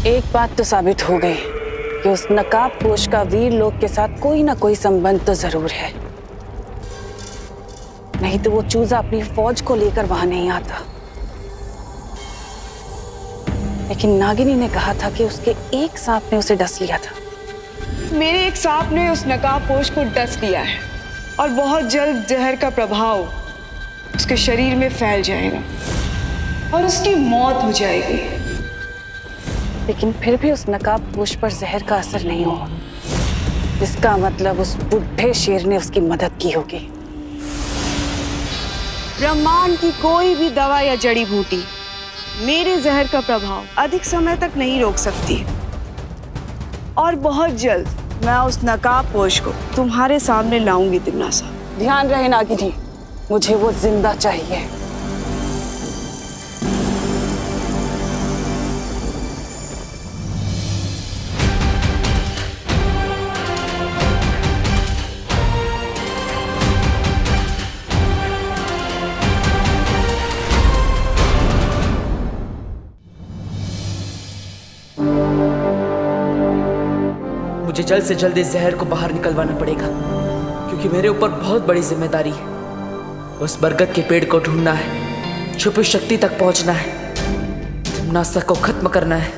एक बात तो साबित हो गई कि उस नकाबपोश का वीर लोक के साथ कोई ना कोई संबंध तो जरूर है, नहीं तो वो चूजा अपनी फौज को लेकर वहां नहीं आता। लेकिन नागिनी ने कहा था कि उसके एक सांप ने उसे डस लिया था। मेरे एक सांप ने उस नकाबपोश को डस लिया है और बहुत जल्द जहर का प्रभाव उसके शरीर में फैल जाएगा और उसकी मौत हो जाएगी। लेकिन फिर भी उस नकाबपोश पर जहर का असर नहीं हुआ, इसका मतलब उस बुढ़े शेर ने उसकी मदद की होगी। ब्रह्मांड की कोई भी दवा या जड़ी बूटी मेरे जहर का प्रभाव अधिक समय तक नहीं रोक सकती और बहुत जल्द मैं उस नकाबपोश को तुम्हारे सामने लाऊंगी दिन्नासा। ध्यान रहे नागिनी, मुझे वो जिंदा चाहिए। मुझे जल्द से जल्द इस जहर को बाहर निकलवाना पड़ेगा, क्योंकि मेरे ऊपर बहुत बड़ी जिम्मेदारी है। उस बरगद के पेड़ को ढूंढना है, छुपी शक्ति तक पहुंचना है, दिन्नासा को खत्म करना है।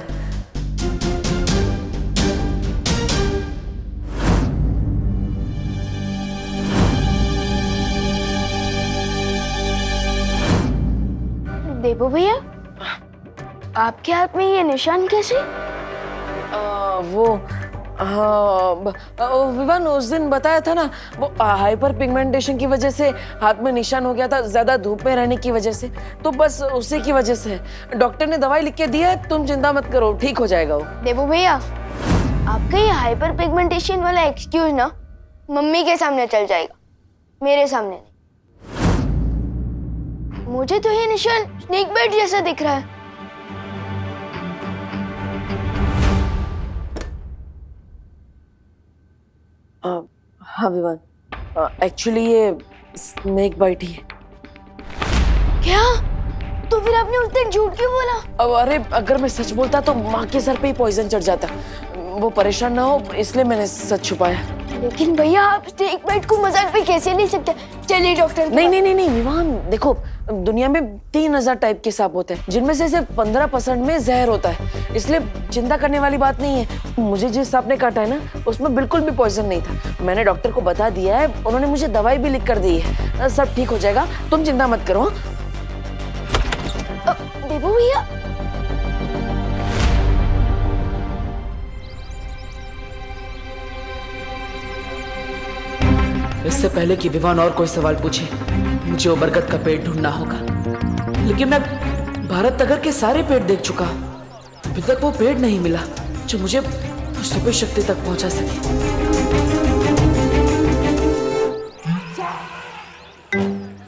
देबू भैया, आपके हाथ में ये निशान कैसे? विवान उस दिन बताया था ना, वो हाइपर पिगमेंटेशन की वजह से हाथ में निशान हो गया था, ज्यादा धूप में रहने की वजह से, तो बस उसी की वजह से। डॉक्टर ने दवाई लिख के दी है, तुम चिंता मत करो, ठीक हो जाएगा वो। देबू भैया, आपका ये हाइपर पिगमेंटेशन वाला एक्सक्यूज ना मम्मी के सामने चल जाएगा, मेरे सामने नहीं। मुझे तो ये निशान स्नेक बाइट जैसा दिख रहा है। हाँ विवान, एक्चुअली ये स्नेक बाइट ही है। क्या? तो फिर आपने उस दिन झूठ क्यों बोला? अब अरे, अगर मैं सच बोलता तो माँ के सर पे ही पॉइजन चढ़ जाता, वो परेशान ना हो इसलिए मैंने सच छुपाया। लेकिन भैया, आप स्नेक बाइट को मजाक में कैसे नहीं सकते? चलिए डॉक्टर। नहीं विवान, देखो दुनिया में 3000 टाइप के सांप होते हैं, जिनमें से सिर्फ 15% में जहर होता है, इसलिए चिंता करने वाली बात नहीं है। मुझे जिस सांप ने काटा है ना, उसमें बिल्कुल भी पॉइजन नहीं था। मैंने डॉक्टर को बता दिया है, उन्होंने मुझे दवाई भी लिख कर दी है, सब ठीक हो जाएगा, तुम चिंता मत करो। देबू भैया, इससे पहले कि विवान और कोई सवाल पूछे, मुझे वो बरगद का पेड़ ढूंढना होगा। लेकिन मैं भारत नगर के सारे पेड़ देख चुका, अभी तक वो पेड़ नहीं मिला जो मुझे सुपर शक्ति तक पहुंचा सके।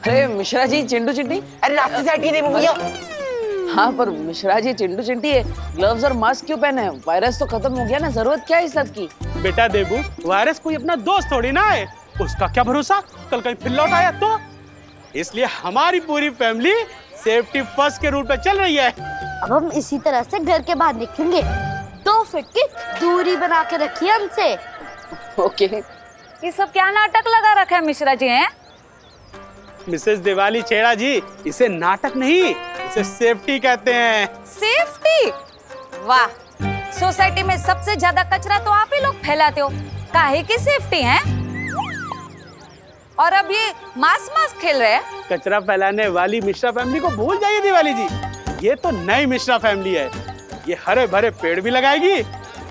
अरे मिश्रा जी, चिंटू चिंटी, अरे रास्ते से हटिए देबू भैया। हाँ पर मिश्रा जी, चिंटू चिंटी है, ग्लव्स और मास्क क्यों पहने हैं? वायरस तो खत्म हो गया ना, जरूरत क्या है इस सब की? बेटा देबू, वायरस कोई अपना दोस्त थोड़ी ना है, उसका क्या भरोसा कल कहीं फिर लौट आया तो। इसलिए हमारी पूरी फैमिली सेफ्टी फर्स्ट के रूट पे चल रही है। अब हम इसी तरह से घर के बाहर निकलेंगे, 2 फीट की दूरी बना के रखिए हमसे। ओके। ये सब क्या नाटक लगा रखा है मिश्रा जी हैं? मिसेस दिवाली छेड़ा जी, इसे नाटक नहीं, इसे सेफ्टी कहते हैं। सेफ्टी? वाह, सोसाइटी में सबसे ज्यादा कचरा तो आप ही लोग फैलाते हो, काहे की सेफ्टी है? और अब ये मास खेल रहे हैं। कचरा फैलाने वाली मिश्रा फैमिली को भूल जाइए दिवाली जी, ये तो नई मिश्रा फैमिली है। ये हरे भरे पेड़ भी लगाएगी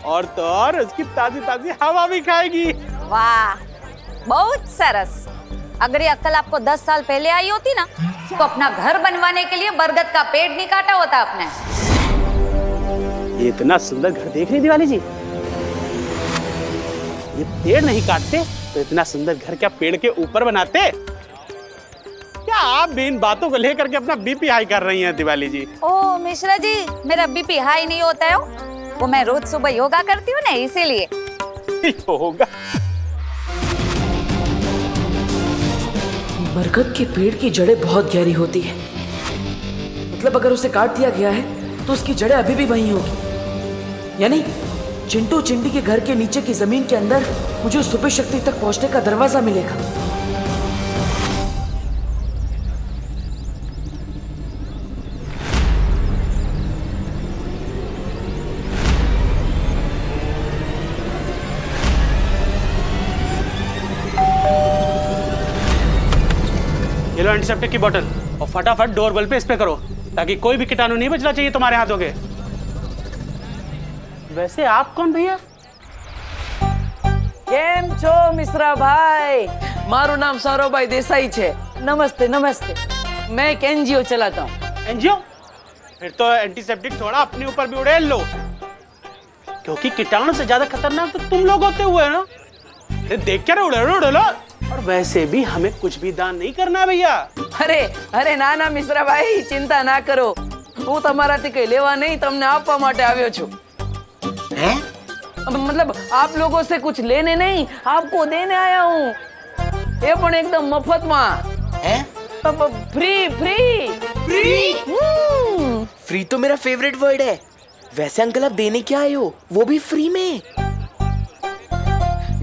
और तो और उसकी ताजी ताजी हवा भी खाएगी। वाह, बहुत सरस। अगर ये अक्ल आपको 10 साल पहले आई होती ना, तो अपना घर बनवाने के लिए बरगद का पेड़ नहीं काटा होता आपने। ये इतना सुंदर घर देख रही दिवाली जी, ये पेड़ नहीं काटते तो इतना सुंदर घर क्या पेड़ के ऊपर बनाते? क्या आप भी इन बातों को लेकर के अपना बीपी हाई कर रही हैं दिवाली जी? ओ मिश्रा जी, मेरा बीपी हाई नहीं होता है, वो मैं रोज सुबह योगा करती हूँ ना, इसीलिए। योगा? बरगद के पेड़ की जड़ें बहुत गहरी होती है, मतलब अगर उसे काट दिया गया है तो उसकी जड़ें अभी भी वहीं होगी। यानी चिंटू चिंटी के घर के नीचे की जमीन के अंदर मुझे उस सुपर शक्ति तक पहुंचने का दरवाजा मिलेगा। ये लो एंटीसेप्टिक की बोतल और फटाफट डोरबेल पे स्प्रे करो ताकि कोई भी कीटाणु नहीं बचना चाहिए तुम्हारे हाथों के। वैसे आप कौन भैया? કેમ છો મિશ્રા ભાઈ? મારું નામ સૌરભભાઈ દેસાઈ છે। નમસ્તે નમસ્તે। मैं एक एनजीओ चलाता हूँ। एनजीओ? फिर तो एंटीसेप्टिक थोड़ा अपने ऊपर भी उड़ेल लो, क्योंकि कीटाणु से ज्यादा खतरनाक तो तुम लोग होते हुए ना। देख क्या उड़ेलो। और वैसे भी हमें कुछ भी दान नहीं करना है भैया। अरे अरे ना ना मिश्रा भाई चिंता ना करो, હું તમારાથી કઈ લેવા નહીં, તમને આપવા માટે આવ્યો છું। मतलब आप लोगों से कुछ लेने नहीं, आपको देने आया हूँ। ये पण एकदम मफत में। Free free free. फ्री तो मेरा फेवरेट वर्ड है। वैसे अंकल आप देने क्या आए हो, वो भी फ्री में?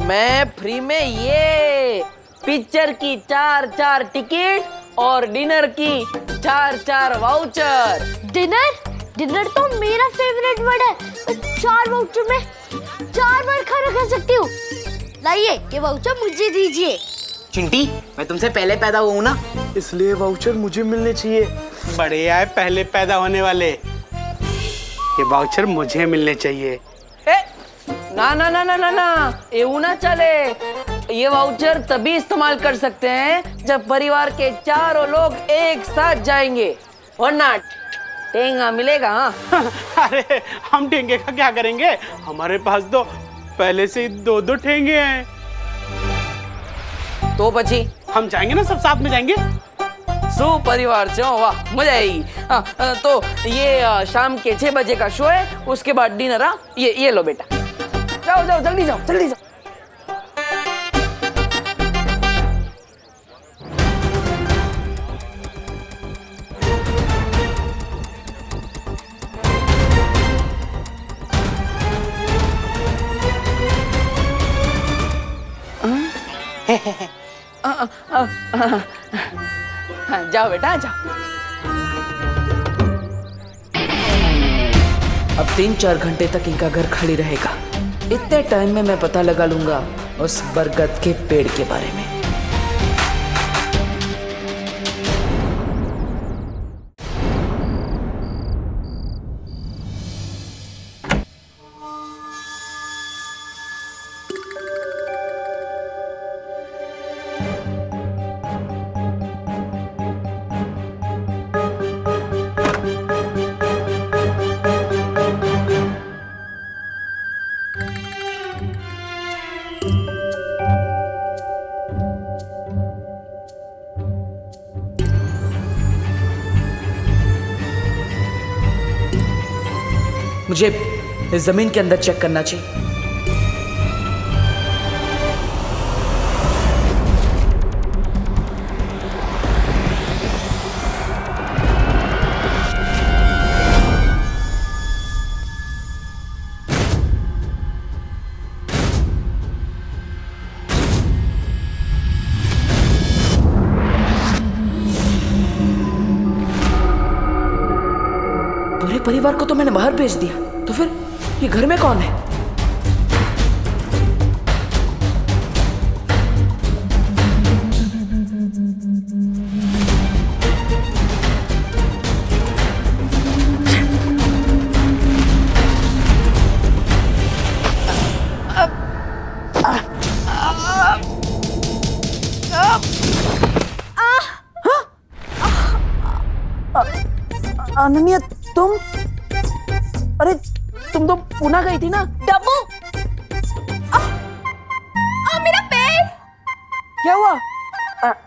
मैं फ्री में ये पिक्चर की 4 टिकट और डिनर की 4 वाउचर। डिनर तो मेरा फेवरेट वर्ड है। 4 वाउचर में 4 बार खाना खा सकती हूँ। लाइए ये वाउचर मुझे दीजिए। चिंटी मैं तुमसे पहले पैदा हुआ हूँ ना, इसलिए वाउचर मुझे मिलने चाहिए। बड़े आए पहले पैदा होने वाले, ये वाउचर मुझे मिलने चाहिए। ना ना ना ना ना ना, એવું ना चले। ये वाउचर तभी इस्तेमाल कर सकते हैं जब परिवार के चारों लोग एक साथ जाएंगे, वरना टेंगा मिलेगा। हाँ अरे हम ठेंगे का क्या करेंगे, हमारे पास तो पहले से ही 2 ठेंगे हैं। तो पची हम जाएंगे ना, सब साथ में जाएंगे। सु परिवार से वाह मजा आएगी। हाँ तो ये शाम के 6 बजे का शो है, उसके बाद डिनर। हाँ ये लो बेटा, जाओ जाओ जल्दी जाओ जल्दी जाओ। हाँ जाओ बेटा जाओ। अब 3-4 घंटे तक इनका घर खाली रहेगा। इतने टाइम में मैं पता लगा लूंगा उस बरगद के पेड़ के बारे में। मुझे इस जमीन के अंदर चेक करना चाहिए। पूरे परिवार को तो मैंने बाहर भेज दिया, तो फिर ये घर में कौन है? अनन्या तुम, अरे तुम तो पुणे गई थी ना। डब्बू, मेरा पैर। क्या हुआ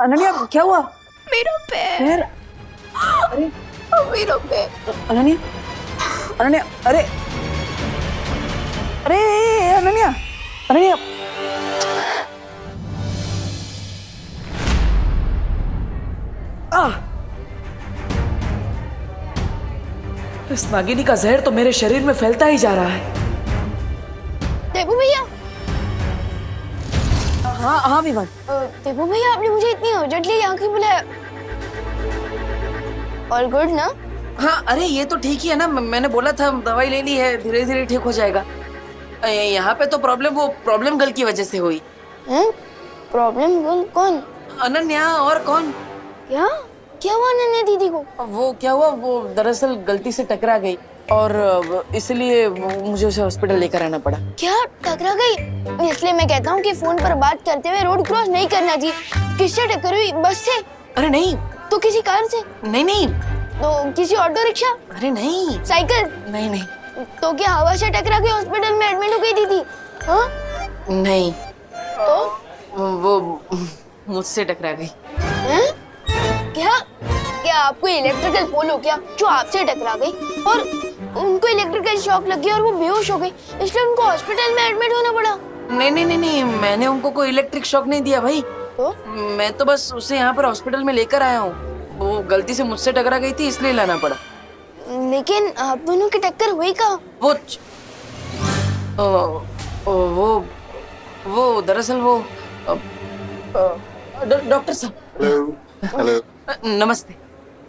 अनन्या, क्या हुआ? मेरा पैर। पैर? अरे मेरा पैर। अनन्या अनन्या, अरे अरे अनन्या अनन्या, इस नागिनी का जहर तो मेरे शरीर में फैलता ही जा रहा है। देबू भैया, हाँ हाँ विवान। देबू भैया, आपने मुझे इतनी अर्जेंटली यहाँ क्यों बुलाया? ऑल गुड ना? हाँ अरे ये तो ठीक ही है ना, मैंने बोला था दवाई ले ली है, धीरे धीरे ठीक हो जाएगा। यहाँ पे तो प्रॉब्लम गर्ल की वजह से हुई। प्रॉब्लम गर्ल कौन? अनन्या, और कौन? क्या क्या हुआ अनन्या दीदी को? वो क्या हुआ, वो दरअसल गलती से टकरा गई और इसलिए मुझे उसे हॉस्पिटल लेकर आना पड़ा। क्या टकरा गई? इसलिए मैं कहता हूँ कि फोन पर बात करते हुए रोड क्रॉस नहीं करना चाहिए। किससे टक्कर हुई? बस से? अरे नहीं। तो किसी कार से? नहीं नहीं। तो किसी ऑटो रिक्शा? अरे नहीं। साइकिल? नहीं नहीं। तो क्या हवा से टकरा के हॉस्पिटल में एडमिट हो गई दीदी? हाँ? नहीं। तो वो मुझसे टकरा गई। हैं? क्या क्या आपको इलेक्ट्रिकल पोल हो क्या जो आपसे टकरा गई और उनको इलेक्ट्रिकल शॉक लग गया और वो बेहोश हो गई, इसलिए उनको हॉस्पिटल में एडमिट होना पड़ा? नहीं नहीं नहीं नहीं, मैंने उनको कोई इलेक्ट्रिक शॉक नहीं दिया भाई। तो? मैं तो बस उसे यहाँ पर हॉस्पिटल में लेकर आया हूँ। वो गलती से मुझसे टकरा गई थी इसलिए लाना पड़ा। लेकिन आप दोनों की टक्कर हुई कहाँ? वो दरअसल वो डॉक्टर साहब। हेलो। नमस्ते।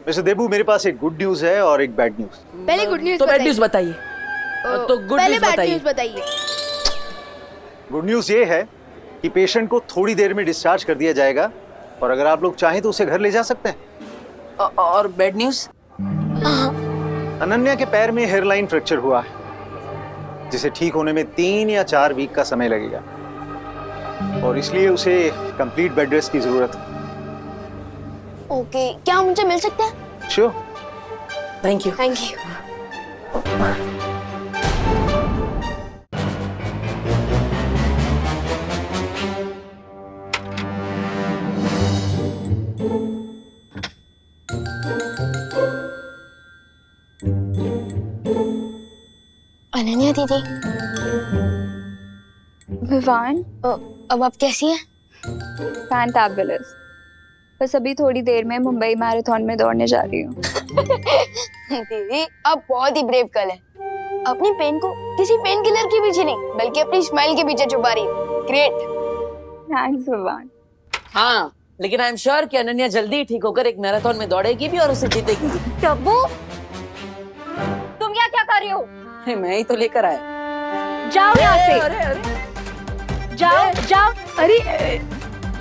मिस्टर देबू, मेरे पास एक गुड न्यूज है और एक बैड न्यूज। पहले गुड न्यूज़ तो बैड न्यूज बताइए। तो गुड न्यूज बताइए। बताइए। गुड न्यूज ये है कि पेशेंट को थोड़ी देर में डिस्चार्ज कर दिया जाएगा और अगर आप लोग चाहें तो उसे घर ले जा सकते हैं। और बैड न्यूज? अनन्या के पैर में हेयरलाइन फ्रैक्चर हुआ है, जिसे ठीक होने में 3 या 4 वीक का समय लगेगा और इसलिए उसे कंप्लीट बेड रेस्ट की जरूरत है। ओके, क्या हम उनसे मिल सकते हैं? Sure. Thank you. Thank you. Ananya दीदी। विवान, अब आप कैसी हैं? फैंटाबुलस। बस अभी थोड़ी देर में मुंबई मैराथन में दौड़ने जा रही हूँ। दीदी आप बहुत ही ब्रेव गर्ल है। अपनी पेन को किसी पेन किलर के पीछे नहीं बल्कि अपनी स्माइल के पीछे छुपा रही है। ग्रेट। थैंक्स विवान। हाँ लेकिन आई एम श्योर कि अनन्या जल्दी ठीक होकर एक मैराथन में दौड़ेगी भी और उसे जीतेगी। टब्बू, तुम यहाँ क्या कर रही हो? मैं ही तो लेकर आया। जाओ यहाँ से। अरे अरे जाओ जाओ। अरे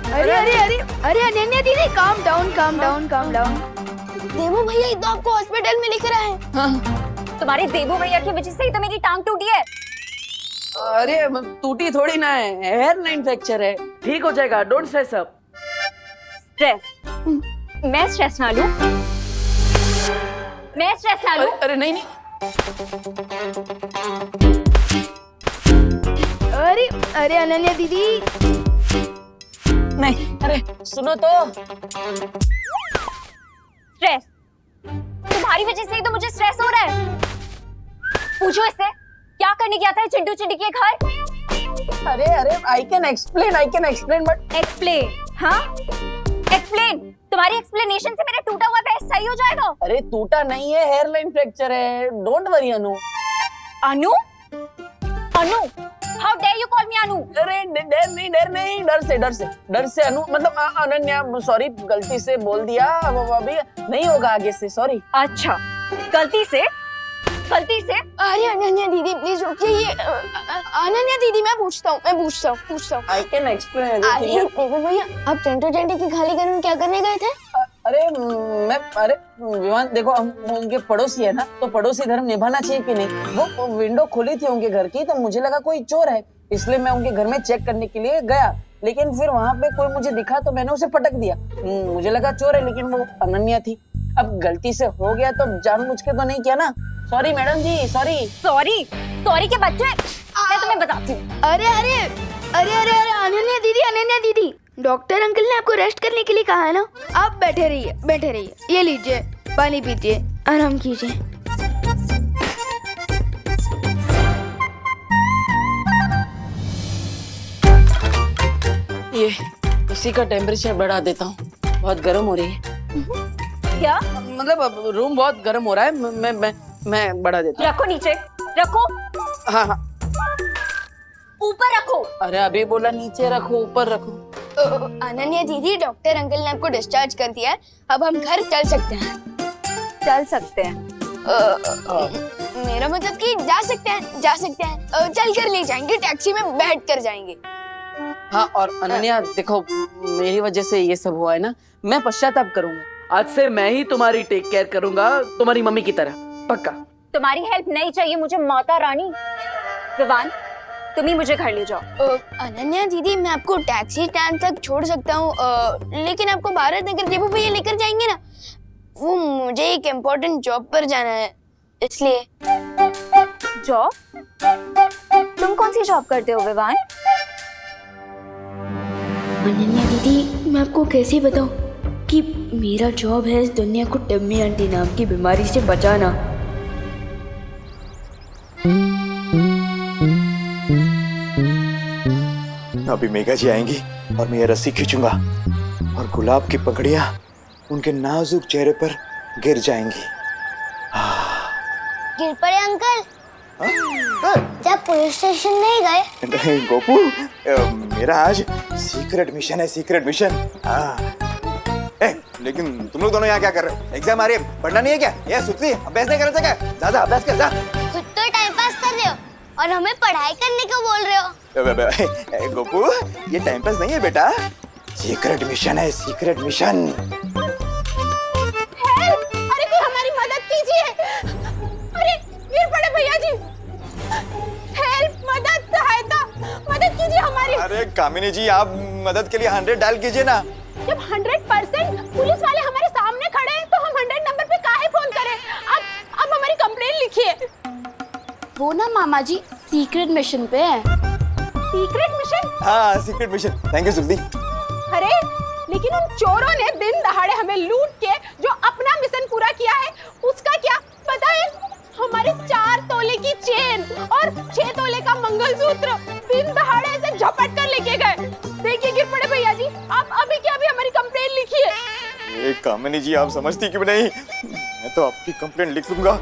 अरे अरे अरे अरे अनन्या दीदी calm down calm down calm down. देवो भैया तो आपको हॉस्पिटल में लेकर आए। हाँ। तुम्हारे देबू भैया की वजह से ही तो मेरी टांग टूटी है। अरे टूटी थोड़ी ना है, हेयरलाइन फ्रैक्चर है, ठीक हो जाएगा। Don't stress up. स्ट्रेस? मैं स्ट्रेस ना लूं? मैं स्ट्रेस ना लूं? अरे नहीं नहीं। अरे अरे अनन्या दीदी नहीं अरे सुनो तो। स्ट्रेस? तुम्हारी वजह से ही तो मुझे स्ट्रेस हो रहा है। पूछो इससे क्या करने गया था चिंटू चिंटी के घर? अरे अरे I can explain but. Explain? हाँ एक्सप्लेन। तुम्हारी एक्सप्लेनेशन से मेरा टूटा हुआ पैर सही हो जाएगा? अरे टूटा नहीं है, हेयरलाइन फ्रैक्चर है। Don't worry Anu. Anu? Anu? How dare you call me Anu? अरे डर से अनु मतलब अनन्या, सॉरी गलती से बोल दिया, वो अभी नहीं होगा आगे से। सॉरी। अच्छा गलती से? अरे अनन्या दीदी प्लीज रुकिए। ये अनन्या दीदी मैं पूछता हूँ। I can explain. अरे देखो भैया आप चिंटू चिंटी की खाली घर में क्या करने गए थे? अरे विवान देखो, हम उनके पड़ोसी है ना, तो पड़ोसी धर्म निभाना चाहिए कि नहीं। वो विंडो खुली थी उनके घर की, तो मुझे लगा कोई चोर है, इसलिए मैं उनके घर में चेक करने के लिए गया। लेकिन फिर वहाँ पे कोई मुझे दिखा तो मैंने उसे पटक दिया। मुझे लगा चोर है, लेकिन वो अनन्या थी। अब गलती से हो गया तो जानबूझ के तो नहीं किया ना। सॉरी मैडम जी, सॉरी के बच्चे, मैं तुम्हें बताती हूँ। अरे अनन्या दीदी डॉक्टर अंकल ने आपको रेस्ट करने के लिए कहा है ना। आप बैठे रहिए। ये लीजिए पानी पीजिए, आराम कीजिए। ये इसी का टेम्परेचर बढ़ा देता हूँ, बहुत गर्म हो रही है। क्या मतलब अब रूम बहुत गर्म हो रहा है, मैं बढ़ा देता हूँ। रखो नीचे, रखो। हाँ हाँ ऊपर रखो। अरे अभी बोला नीचे रखो, ऊपर रखो। अनन्या दीदी, डॉक्टर अंकल ने आपको डिस्चार्ज कर दिया है, अब हम घर चल सकते हैं। चल सकते हैं। मेरा मतलब कि जा सकते हैं, जा सकते हैं। चल कर ले जाएंगे, टैक्सी में बैठ कर जाएंगे। हाँ, और अनन्या देखो, मेरी वजह से ये सब हुआ है ना, मैं पश्चाताप करूंगा। आज से मैं ही तुम्हारी टेक केयर करूंगा, तुम्हारी मम्मी की तरह, पक्का। तुम्हारी हेल्प नहीं चाहिए मुझे माता रानी। विवान, तुम ही मुझे घर ले जाओ। अनन्या दीदी, मैं आपको टैक्सी स्टैंड तक छोड़ सकता हूँ, लेकिन आपको भारत नगर देवू भैया लेकर जाएंगे ना, वो मुझे एक इम्पोर्टेंट जॉब पर जाना है, इसलिए। जॉब? तुम कौन सी जॉब करते हो विवान? अनन्या दीदी, मैं आपको कैसे बताऊं कि मेरा जॉब है इस दुनिया को टम्मी आंटी नाम की बीमारी से बचाना। अभी मेघा जी आएंगी और मैं ये रस्सी खींचूंगा और गुलाब की पकड़ियां उनके नाजुक चेहरे पर गिर जाएंगी। गिर पड़े अंकल? जब पुलिस स्टेशन नहीं गए? नहीं गोपू, मेरा आज सीक्रेट मिशन है, सीक्रेट मिशन। लेकिन तुम लोग दोनों यहाँ क्या कर रहे हो? एग्जाम आ रही है, पढ़ना नहीं है क्या? ये सुतली अभ्यास नहीं करना क्या? ज्यादा अभ्यास कर जा। खुद तो टाइम पास कर रहे हो और हमें पढ़ाई करने को बोल रहे हो। गोपू, ये टाइम पास नहीं है बेटा, सीक्रेट मिशन है, सीक्रेट मिशन। अरे कोई हमारी मदद कीजिए। अरे गिर पड़े भैया जी। हेल्प, मदद, सहायता, मदद कीजिए हमारी। अरे कामिनी जी, आप मदद के लिए 100 डायल कीजिए ना। जब 100% पुलिस वाले हमारे सामने खड़े हैं तो हम 100 नंबर पे काहे फोन करें? अब हमारी कंप्लेंट लिखिए। वो ना मामा जी सीक्रेट मिशन पे है। Secret mission? हाँ, secret mission. Thank you Suldi. अरे लेकिन उन चोरों ने दिन दहाड़े हमें लूट के जो अपना मिशन पूरा किया है, उसका क्या पता है? हमारे 4 तोले की चेन और 6 तोले का मंगलसूत्र दिन दहाड़े से झपट कर लेके गए। देखिए गिर पड़े भैया जी, आप अभी के अभी हमारी कंप्लेंट लिखिए। कामिनी जी, आप समझती क्यों नहीं? मैं तो आपकी कंप्लेंट लिख लूंगा,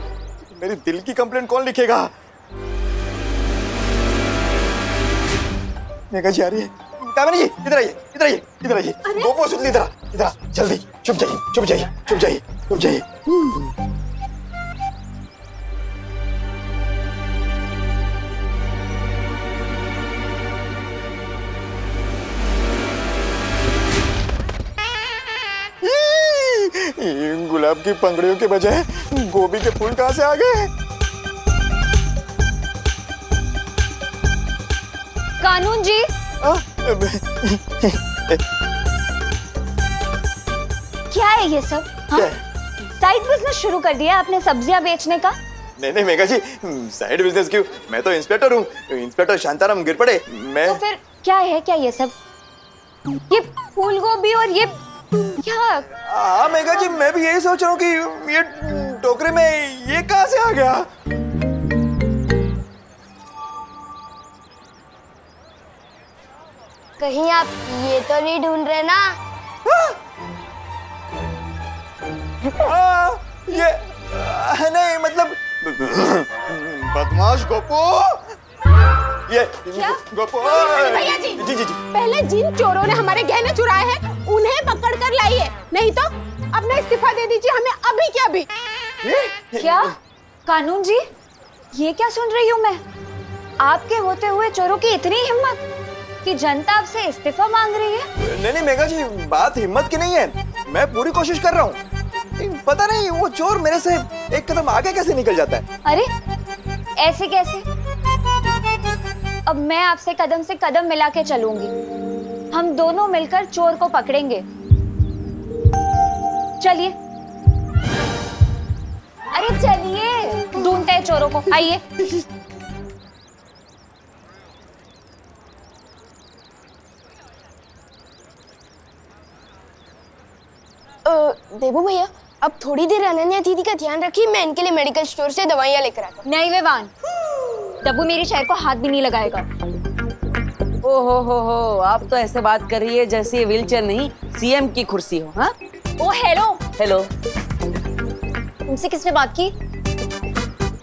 मेरी दिल की कंप्लेंट कौन लिखेगा? मेघा जी आ रही है। कामिनी जी, इधर आइए, इधर आइए, इधर आइए। गोपू सुल्दी, इधर इधर, जल्दी। चुप जाइए, चुप जाइए, चुप जाइए, चुप जाइए। गुलाब की पंखुड़ियों के बजाय गोभी के फूल कहाँ से आ गए? कानून जी, क्या है ये सब? हाँ? साइड बिजनेस शुरू कर दिया आपने सब्जियां बेचने का? नहीं मेघा जी, साइड बिजनेस क्यों? मैं तो इंस्पेक्टर हूँ, इंस्पेक्टर शांताराम गिर पड़े। मैं तो फिर क्या है, क्या ये सब? ये फूल गोभी और ये क्या? हाँ मेघा जी, मैं भी यही सोच रहा हूँ कि ये टोकरी में ये कहाँ से आ गया? कहीं आप ये तो नहीं ढूंढ रहे ना? ये नहीं, मतलब बदमाश गोपू। ये गोपू। भैया जी, जी। पहले जिन चोरों ने हमारे गहने चुराए हैं उन्हें पकड़ कर लाइए, नहीं तो अपना इस्तीफा दे दीजिए हमें अभी के अभी। क्या? कानून जी, ये क्या सुन रही हूँ मैं? आपके होते हुए चोरों की इतनी हिम्मत कि जनता आपसे इस्तीफा मांग रही है? नहीं मेघा जी, बात हिम्मत की नहीं है, मैं पूरी कोशिश कर रहा हूँ। पता नहीं वो चोर मेरे से एक कदम आगे कैसे निकल जाता है। अरे ऐसे कैसे? अब मैं आपसे कदम से कदम मिला के चलूंगी, हम दोनों मिलकर चोर को पकड़ेंगे। चलिए। अरे चलिए, ढूंढते हैं चोरों को, आइए। देवू भैया, अब थोड़ी देर अनन्या दीदी का ध्यान रखिए, मैं इनके लिए मेडिकल स्टोर से दवाइयाँ लेकर आता हूँ। नहीं विवान, दब्बू मेरी शहर को हाथ भी नहीं लगाएगा। हो, आप तो ऐसे बात कर रही है जैसे ये व्हीलचेयर नहीं सीएम की कुर्सी हो। हाँ, ओ हेलो। हेलो, तुमसे किसने बात की?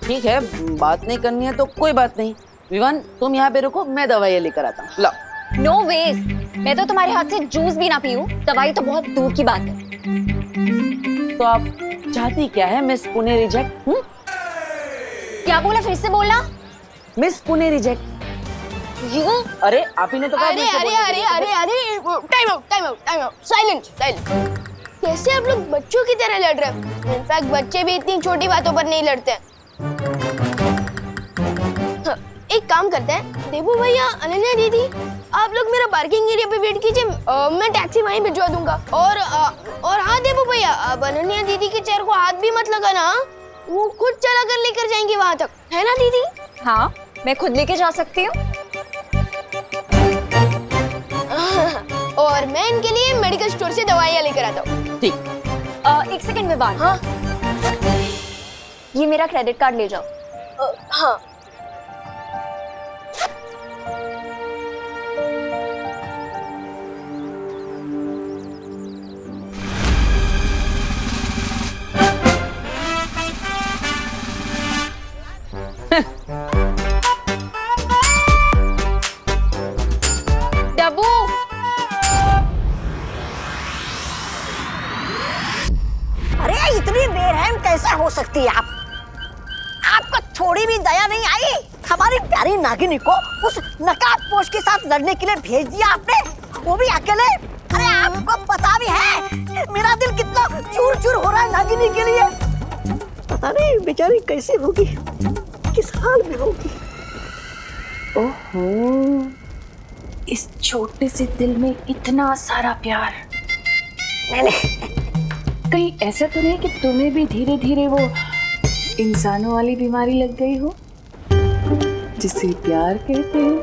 ठीक है, बात नहीं करनी है तो कोई बात नहीं, विवान तुम यहाँ पे रुको, मैं दवाई लेकर आता हूँ। लाओ। नो वेज, मैं तो तुम्हारे हाथ से जूस भी ना पीऊं, दवाई तो बहुत दूर की बात है। तो आप चाहती क्या है मिस पुणे रिजेक्ट? क्या बोला, फिर से बोला? Miss Pune reject. यू? अरे आप ही ने तो कहा अरे मुझसे अरे बोलने अरे के लिए। अरे अरे time out time out time out, silent silent. कैसे आप लोग बच्चों की तरह लड़ रहे हो? इनफैक्ट बच्चे भी इतनी छोटी बातों पर नहीं लड़ते हैं। हाँ, एक काम करते हैं, देबू भैया, अनन्या दीदी, आप लोग मेरा पार्किंग एरिया पे वेट कीजिए, मैं टैक्सी वहीं भिजवा दूंगा। और हाँ देबू भैया, अब अनन्या दीदी के चेयर को हाथ भी मत लगाना, वो खुद चला कर लेकर जाएंगी वहां तक, है ना दीदी? हाँ, मैं खुद लेके जा सकती हूँ। और मैं इनके लिए मेडिकल स्टोर से दवाइयाँ लेकर आता हूँ। ठीक। एक सेकंड में बात। हाँ ये मेरा क्रेडिट कार्ड ले जाओ। हाँ। डब्बू, अरे इतनी बेरहम कैसे हो सकती है आप? आपको थोड़ी भी दया नहीं आई? हमारी प्यारी नागिनी को उस नकाबपोश के साथ लड़ने के लिए भेज दिया आपने, वो भी अकेले। अरे आपको पता भी है मेरा दिल कितना चूर चूर हो रहा है नागिनी के लिए। पता नहीं बेचारी कैसी होगी, किस हाल में होगी। ओहो, इस छोटे से दिल में इतना सारा प्यार। कहीं ऐसा तो नहीं कि तुम्हें भी धीरे धीरे वो इंसानों वाली बीमारी लग गई हो जिसे प्यार कहते हैं?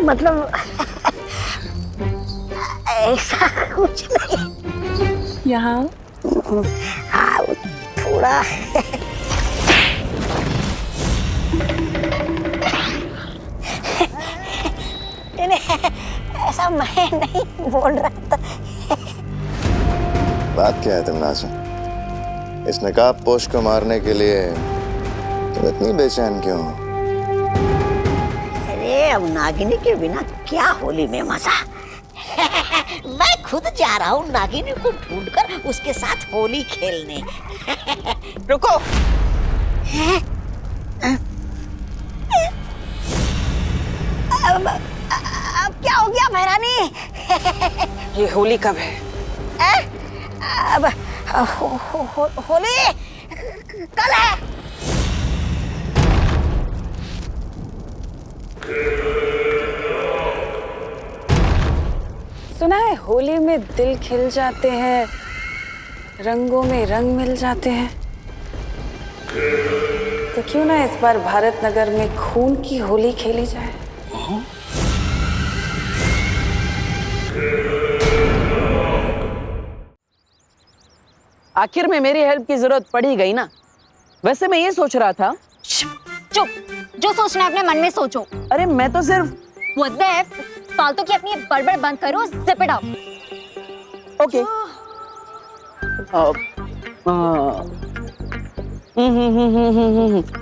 मतलब ऐसा कुछ नहीं। यहाँ हाँ, थोड़ा ऐसा मैं नहीं बोल रहा था। बात क्या है तमन्नाज़? इस नकाब पोश को मारने के लिए तुम इतनी बेचैन क्यों हो? अरे अब नागिनी के बिना क्या होली में मजा। मैं खुद जा रहा हूँ नागिनी को ढूंढकर उसके साथ होली खेलने। रुको। अब क्या हो गया महारानी? ये होली कब है? अब होली कल है। सुना है होली में दिल खिल जाते हैं, रंगों में रंग मिल जाते हैं। तो क्यों ना इस बार भारत नगर में खून की होली खेली जाए? आखिर में मेरी हेल्प की जरूरत पड़ी गई ना। वैसे मैं ये सोच रहा था। चुप, जो सोचना है अपने मन में सोचो। अरे मैं तो सिर्फ What the F? फालतू की अपनी बड़बड़ बंद करो, zip it up। ओके।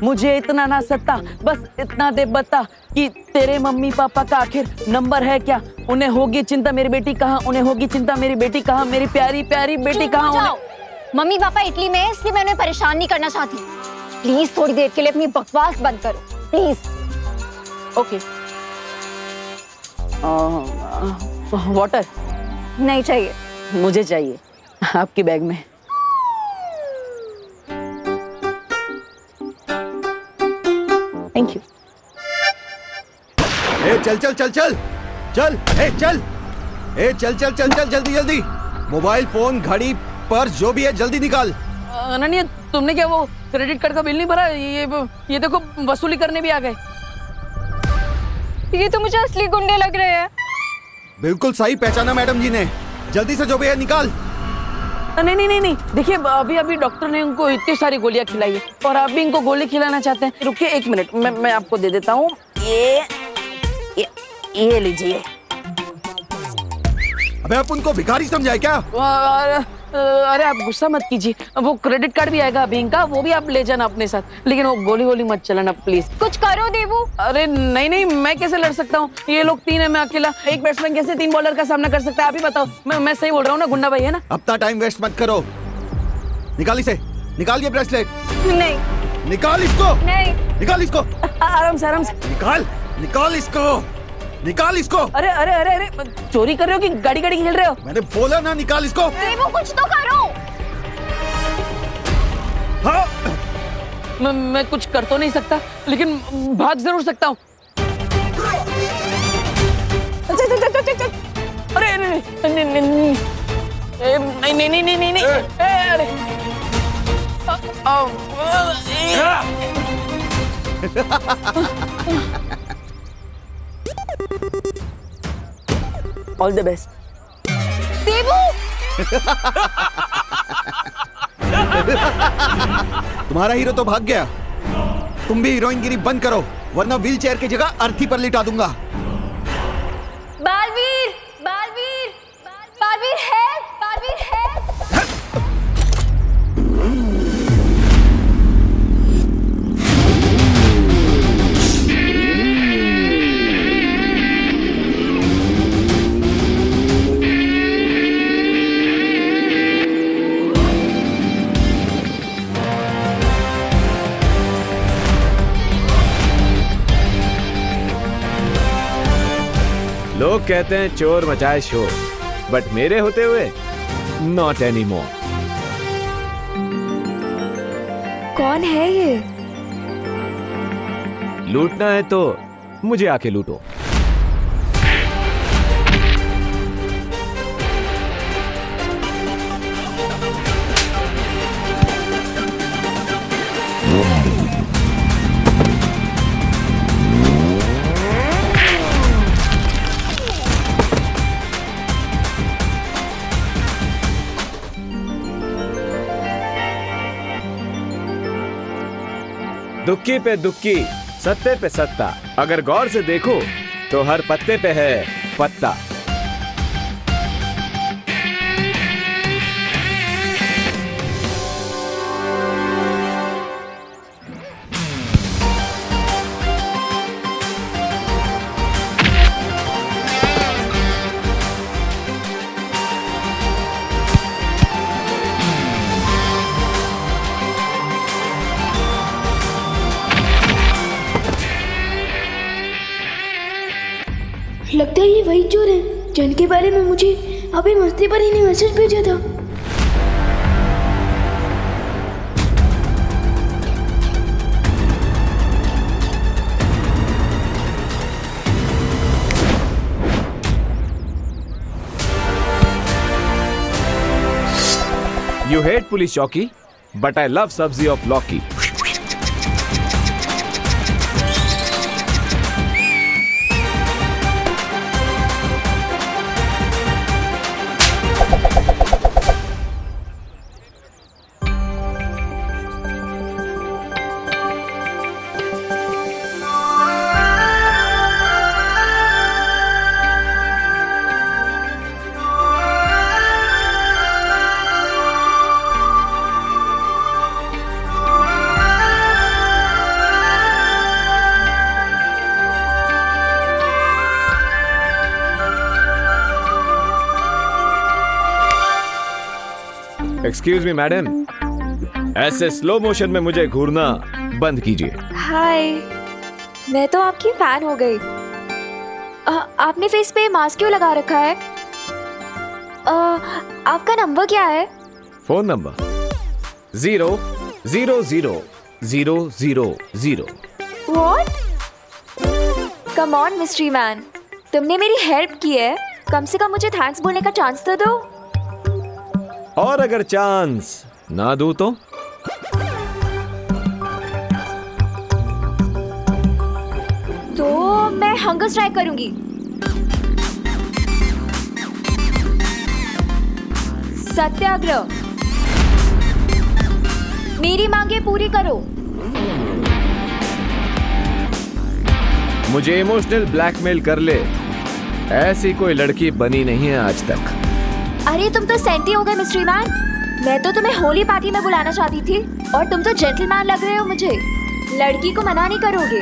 मुझे इतना ना सत्ता, बस इतना दे बता कि तेरे मम्मी पापा का आखिर नंबर है क्या? उन्हें होगी चिंता मेरी बेटी कहाँ, उन्हें होगी चिंता मेरी बेटी कहाँ, मेरी प्यारी प्यारी बेटी कहाँ? मम्मी पापा इटली में है, इसलिए मैं उन्हें परेशान नहीं करना चाहती। प्लीज थोड़ी देर के लिए अपनी बकवास बंद करो, प्लीज। ओके। वाटर नहीं चाहिए। मुझे चाहिए, आपके बैग में। Thank you. ए चल चल चल चल चल, ए चल, ए चल चल चल चल, जल्दी जल्दी। मोबाइल फोन घड़ी पर्स जो भी है जल्दी निकाल। अनन्या तुमने क्या वो क्रेडिट कार्ड का बिल नहीं भरा? ये देखो वसूली करने भी आ गए। ये तो मुझे असली गुंडे लग रहे हैं। बिल्कुल सही पहचाना मैडम जी ने, जल्दी से जो भी है निकाल। नहीं नहीं नहीं नहीं, देखिए अभी अभी डॉक्टर ने उनको इतनी सारी गोलियां खिलाई है और आप भी इनको गोली खिलाना चाहते हैं। रुकिए एक मिनट, मैं आपको दे देता हूँ। ये लीजिए। अबे आप उनको भिखारी समझाए क्या? अरे आप गुस्सा मत कीजिए, वो क्रेडिट कार्ड भी आएगा बैंक का, वो भी आप ले जाना अपने साथ, लेकिन वो गोली गोली मत चलाना प्लीज। कुछ करो देवू। अरे नहीं नहीं, मैं कैसे लड़ सकता हूँ, ये लोग 3 है, मैं अकेला। एक बैट्समैन कैसे 3 बॉलर का सामना कर सकता है, आप ही बताओ। मैं सही बोल रहा हूँ ना गुंडा भाई, है ना? अपना टाइम वेस्ट मत करो, निकाल इसे, निकाल ये ब्रेसलेट। नहीं निकाल इसको, नहीं। निकाल इसको, आराम से आराम से निकाल, निकाल इसको, निकाल इसको। अरे अरे अरे अरे, चोरी कर रहे हो कि गाड़ी गाड़ी खेल रहे हो? मैंने बोला ना निकाल इसको। देवू कुछ तो करो। हाँ मैं कुछ कर तो नहीं सकता, लेकिन भाग जरूर सकता हूँ। अरे नहीं नहीं नहीं नहीं नहीं नहीं नहीं, अरे ऑल द बेस्ट देवू। तुम्हारा हीरो तो भाग गया, तुम भी हीरोइनगिरी बंद करो, वरना व्हील चेयर की जगह अर्थी पर लिटा दूंगा। बालवीर, बालवीर, बालवीर है, बालवीर है। लोग कहते हैं चोर मचाए शोर, बट मेरे होते हुए नॉट एनी मोर। कौन है ये? लूटना है तो मुझे आके लूटो। दुक्की पे दुक्की, सत्ते पे सत्ता, अगर गौर से देखो तो हर पत्ते पे है पत्ता। लगता है ये वही चोर है जिनके बारे में मुझे अभी मस्ती पर ही ने मैसेज भेजा था। You hate पुलिस चौकी, but I love सब्जी ऑफ लौकी। एक्सक्यूज मी मैडम, ऐसे स्लो मोशन में मुझे घूरना बंद कीजिए। हाय, मैं तो आपकी फैन हो गई। आपने फेस पे मास्क क्यों लगा रखा है? आपका नंबर क्या है? Phone number 0000000। What? Come on, mystery man. तुमने मेरी हेल्प की है, कम से कम मुझे थैंक्स बोलने का चांस तो दो। और अगर चांस ना दूं तो? तो मैं हंगर स्ट्राइक करूंगी। सत्याग्रह। मेरी मांगे पूरी करो। मुझे इमोशनल ब्लैकमेल कर ले, ऐसी कोई लड़की बनी नहीं है आज तक। अरे तुम तो सेंटी हो गए मिस्ट्री मैन। मैं तो तुम्हें होली पार्टी में बुलाना चाहती थी और तुम तो जेंटलमैन लग रहे हो मुझे। लड़की को मना नहीं करोगे।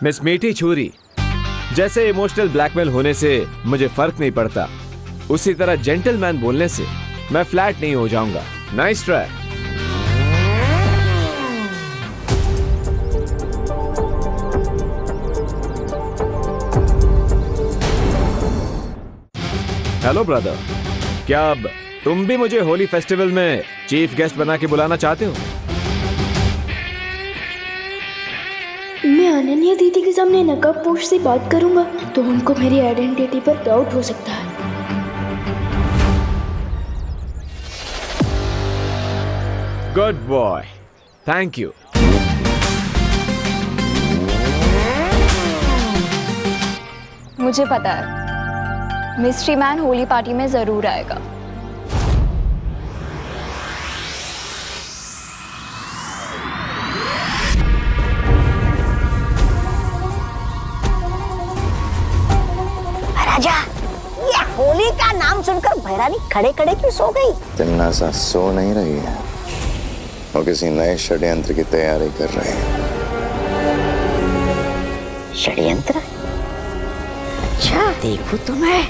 मिस मीठी छुरी, जैसे इमोशनल ब्लैकमेल होने से मुझे फर्क नहीं पड़ता, उसी तरह जेंटलमैन बोलने से मैं फ्लैट नहीं हो जाऊंगा। Nice try. हेलो ब्रदर, क्या अब तुम भी मुझे होली फेस्टिवल में चीफ गेस्ट बना के बुलाना चाहते हो? मैं अनन्या दीदी के सामने नकाबपोश से बात करूंगा तो उनको मेरी आइडेंटिटी पर डाउट हो सकता है। Good boy, thank you. मुझे पता है मिस्ट्री मैन होली पार्टी में जरूर आएगा। राजा, ये होली का नाम सुनकर भैरानी खड़े खड़े क्यों सो गई? तिन्नासा सो नहीं रही है, वो किसी नए षड्यंत्र की तैयारी कर रही है। षड्यंत्र? अच्छा, देखूं तो मैं।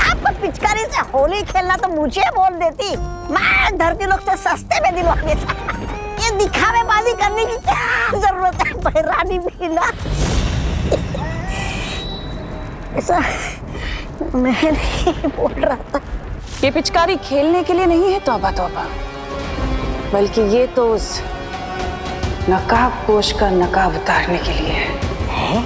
आपको पिचकारी से होली खेलना तो मुझे बोल देती, मैं धरती लोग से सस्ते में दिलवा देता। ये दिखावेबाजी करने की क्या जरूरत है भैरानी भीला? ऐसा मैं नहीं बोल रहा था। ये पिचकारी खेलने के लिए नहीं है तौबा तौबा, बल्कि ये तो उस नकाबपोश का नकाब उतारने के लिए है।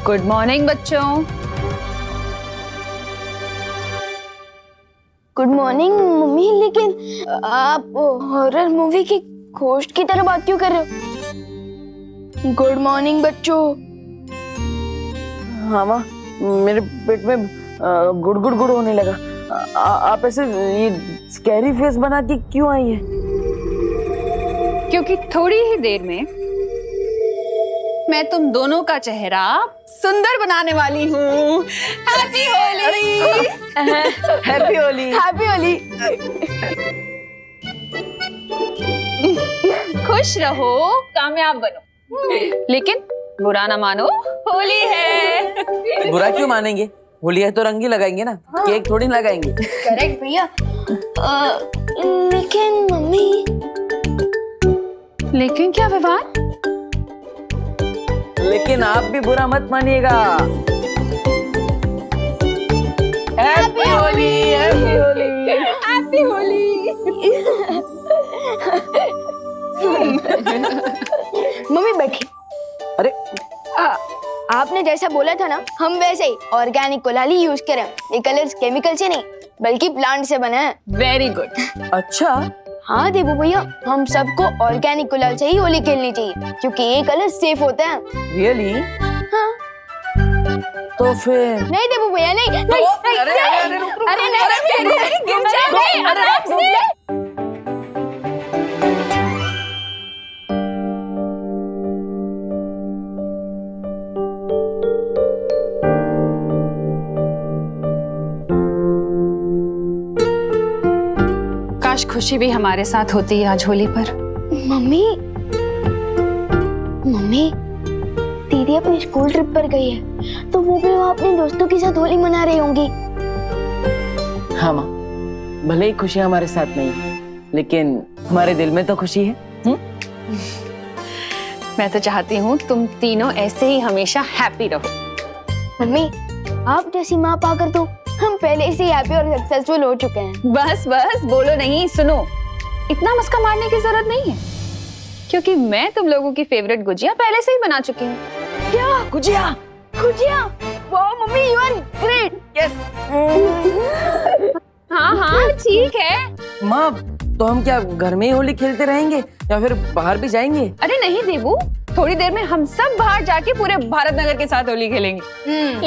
गुड मॉर्निंग बच्चों। गुड मॉर्निंग मम्मी, लेकिन आप हॉरर मूवी की घोस्ट की तरह बात क्यों कर रहे हो? गुड मॉर्निंग बच्चों। हाँ माँ, मेरे पेट में गुड़ गुड़ गुड़ होने लगा। आप ऐसे ये स्कैरी फेस बना के क्यों आई है? क्योंकि थोड़ी ही देर में मैं तुम दोनों का चेहरा सुंदर बनाने वाली हूँ। Happy Holi. Happy Holi. Happy Holi. खुश रहो, कामयाब बनो, लेकिन बुरा ना मानो, होली है। बुरा क्यों मानेंगे? होली है तो रंग ही लगाएंगे ना, केक थोड़ी लगाएंगे। करेक्ट भैया। लेकिन मम्मी। लेकिन क्या विवाद? लेकिन आप भी बुरा मत मानिएगा। Happy Holi. Happy Holi. Happy Holi. Mummy बैठी। अरे आपने जैसा बोला था ना, हम वैसे ही ऑर्गेनिक गुलाली यूज करें। ये कलर्स केमिकल से नहीं बल्कि प्लांट से बना है। Very good. अच्छा। हाँ देवू भैया, हम सबको ऑर्गेनिक गुलाल से ही होली खेलनी चाहिए क्योंकि ये कलर सेफ होता है। रियली? हाँ। तो फिर नहीं देबू भैया नहीं नहीं अरे, अरे, अरे, रुक, रुक, अरे नहीं गिर जाएंगे आराम से। काश खुशी भी हमारे साथ होती है आज होली पर। मम्मी मम्मी दीदी अपनी स्कूल ट्रिप पर गई है तो वो भी वहाँ अपने दोस्तों के साथ होली मना रही होंगी। हाँ माँ, भले ही खुशियाँ हमारे साथ नहीं है, लेकिन हमारे दिल में तो खुशी है। मैं तो चाहती हूँ तुम तीनों ऐसे ही हमेशा हैप्पी रहो। मम्मी आप जैसी माँ पाकर तो हम पहले से हैप्पी और सक्सेसफुल हो चुके हैं। बस बस बोलो नहीं, सुनो, इतना मस्का मारने की जरूरत नहीं है क्योंकि मैं तुम लोगों की फेवरेट गुजिया पहले से ही बना चुकी हूँ। क्या गुजिया? गुजिया? वाह mummy you are great. Yes. हाँ हाँ ठीक है। माँ तो हम क्या घर में ही होली खेलते रहेंगे या फिर बाहर भी जाएंगे? अरे नहीं देबू, थोड़ी देर में हम सब बाहर जाके पूरे भारत नगर के साथ होली खेलेंगे।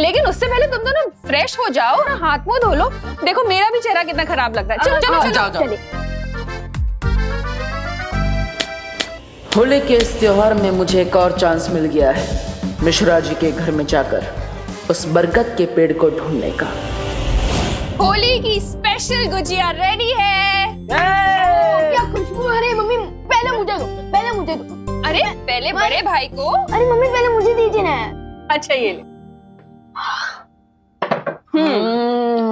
लेकिन उससे पहले तुम दोनों फ्रेश हो जाओ और हाथ मुंह धो लो। देखो मेरा भी चेहरा कितना खराब लग रहा है। चलो चलो जाओ, जाओ। चले। होली के इस त्योहार में मुझे एक और चांस मिल गया है मिश्रा जी के घर में जाकर उस बरगद के पेड़ को ढूंढने का। होली की स्पेशल गुजिया रेडी है। क्या खुशबू आ रही है मम्मी। पहले मुझे दो, पहले मुझे दो। अरे पहले बड़े भाई को। अरे मम्मी पहले मुझे दीजिए ना। अच्छा ये ले।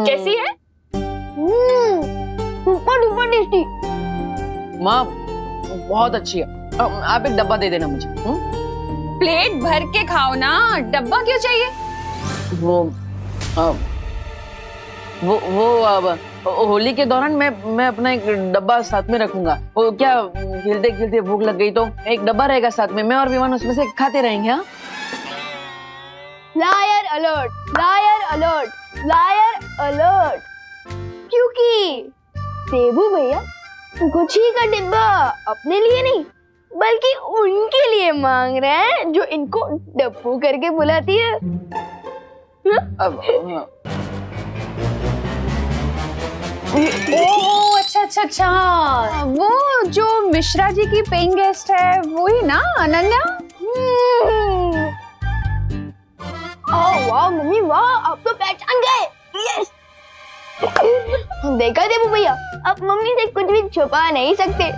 कैसी है? Super duper tasty. माँ बहुत अच्छी है। आप एक डब्बा दे देना मुझे। प्लेट भर के खाओ ना, डब्बा क्यों चाहिए? वो अब होली के दौरान मैं अपना एक डब्बा साथ में रखूंगा। वो क्या खेलते खेलते भूख लग गई तो एक डब्बा रहेगा साथ में, मैं और विमान उसमें से खाते रहेंगे। हाँ liar alert, liar alert, liar alert. क्योंकि देबू भैया गुच्छी का डिब्बा अपने लिए नहीं बल्कि उनके लिए मांग रहे हैं जो इनको डब्बू करके बुलाती है। ओह अच्छा अच्छा अच्छा, वो जो मिश्रा जी की पेइंग गेस्ट है वही ना अनन्या? ओह वाह मम्मी वाह, आप तो पहचान गए। यस। देखा देबू भैया, आप मम्मी से कुछ भी छुपा नहीं सकते।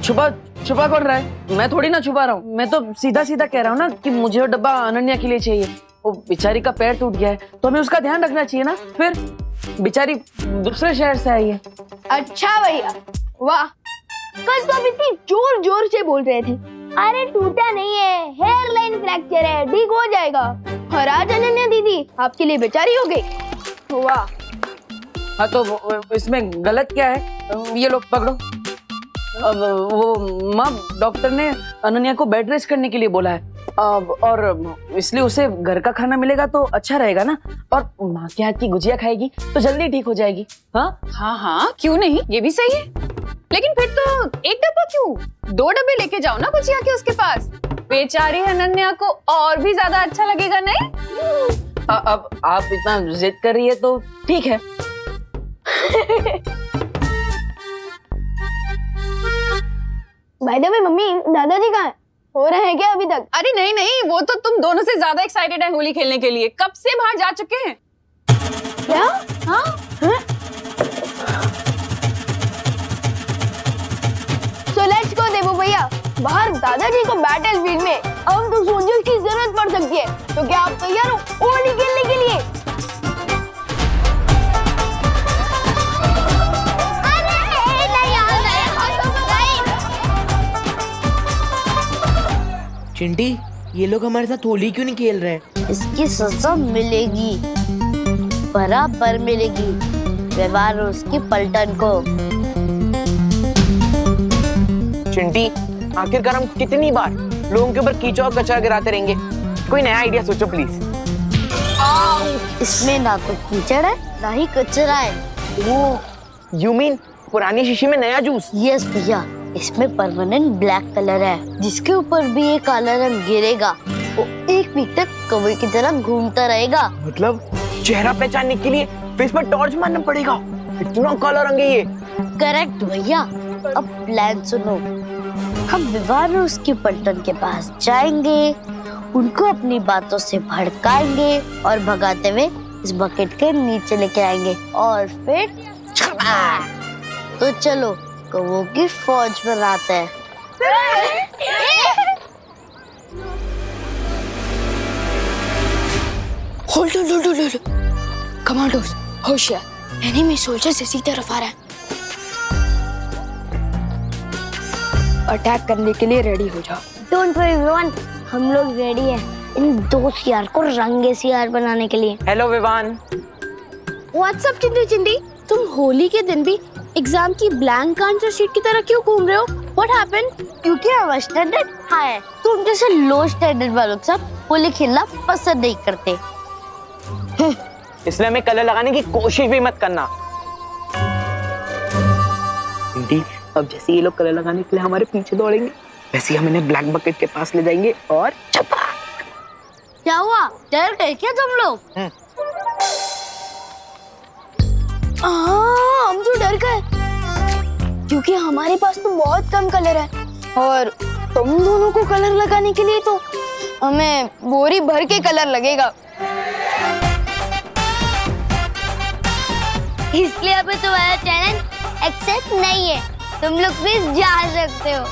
छुपा छुपा कौन रहा है? मैं थोड़ी ना छुपा रहा हूँ, मैं तो सीधा सीधा कह रहा हूँ ना कि मुझे वो डब्बा अनन्या के लिए चाहिए। वो बेचारी का पैर टूट गया है तो हमें उसका ध्यान रखना चाहिए ना। फिर बेचारी दूसरे शहर से आई है। अच्छा भैया वाह, कल तो आप इतनी जोर जोर से बोल रहे थे अरे टूटा नहीं है, हेयर लाइन फ्रैक्चर है, ठीक हो जाएगा। और आज अनन्या दीदी आपके लिए बेचारी हो गई। वाह। हाँ तो इसमें गलत क्या है? ये लोग पकड़ो। अब वो माँ डॉक्टर ने अनन्या को बेड रेस्ट करने के लिए बोला है और इसलिए उसे घर का खाना मिलेगा तो अच्छा रहेगा ना। और माँ के हाथ की गुजिया खाएगी तो जल्दी ठीक हो जाएगी। हाँ हाँ हाँ क्यों नहीं, ये भी सही है। लेकिन फिर तो एक डब्बा क्यों, 2 डब्बे लेके जाओ ना गुजिया के उसके पास। बेचारी अनन्या को और भी ज्यादा अच्छा लगेगा नहीं? अब आप इतना जिद कर रही है तो ठीक है। बाय द वे मम्मी दादाजी कहाँ हैं? हो रहे हैं क्या अभी तक? अरे नहीं नहीं, वो तो तुम दोनों से ज्यादा एक्साइटेड है होली खेलने के लिए, कब से बाहर जा चुके हैं। क्या? हाँ So let's go देबू भैया, बाहर दादाजी को बैटल फील्ड में हम तो सोल्जर्स की जरूरत पड़ सकती है। तो क्या आप तैयार हो होली खेलने के लिए? चिंटी, ये लोग हमारे साथ होली क्यों नहीं खेल रहे हैं? इसकी सजा मिलेगी, बराबर मिलेगी। व्यवहार उसकी पलटन को। चिंटी, आखिरकार हम कितनी बार लोगों के ऊपर कीचड़ और कचरा गिराते रहेंगे? कोई नया आइडिया सोचो प्लीज। इसमें ना तो कीचड़ है ना ही कचरा है। वो यू मीन पुरानी शीशी में नया जूस? यस भैया, इसमें परमानेंट ब्लैक कलर है, जिसके ऊपर भी ये काला रंग गिरेगा वो 1 वीक तक कौवे की तरह घूमता रहेगा। मतलब चेहरा पहचानने के लिए फेस पर टॉर्च मारना पड़ेगा? इतना काला रंग है ये। करेक्ट भैया। अब प्लान सुनो, हम विवान और उसके पलटन के पास जाएंगे, उनको अपनी बातों से भड़काएंगे और भगाते हुए इस बकेट के नीचे लेके आएंगे और फिर तो चलो कौवों की फौज बनाते हैं। होल्ड कमांडोज होशियार, एनिमी सोल्जर्स इसी तरफ आ रहा है। अटैक करने के लिए रेडी हो जाओ। डोंट वरी विवान, हम लोग रेडी हैं इन 2 सियार को रंगे सियार बनाने के लिए। हेलो विवान। व्हाट्सअप चिंटी, तुम होली के दिन भी एग्जाम की ब्लैंक आंसर शीट की तरह क्यों घूम रहे हो? What happened? क्योंकि हमारा स्टैंडर्ड हाई है, तुम जैसे लो स्टैंडर्ड वालों के साथ होली खेलना पसंद नहीं करते। इसलिए हमें कलर लगाने की कोशिश भी मत करना। अब जैसे ये लोग कलर लगाने के लिए हमारे पीछे दौड़ेंगे, वैसे ही हम इन्हें ब्लैक बकेट के पास ले जाएंगे और चपाक। क्या हुआ, डर गए क्या तुम लोग? हम तो डर गए क्योंकि हमारे पास तो बहुत कम कलर है और तुम दोनों को कलर लगाने के लिए तो हमें बोरी भर के कलर लगेगा। इसलिए अब तुम्हारा चैलेंज एक्सेप्ट नहीं है, तुम लोग प्लीज जा सकते हो।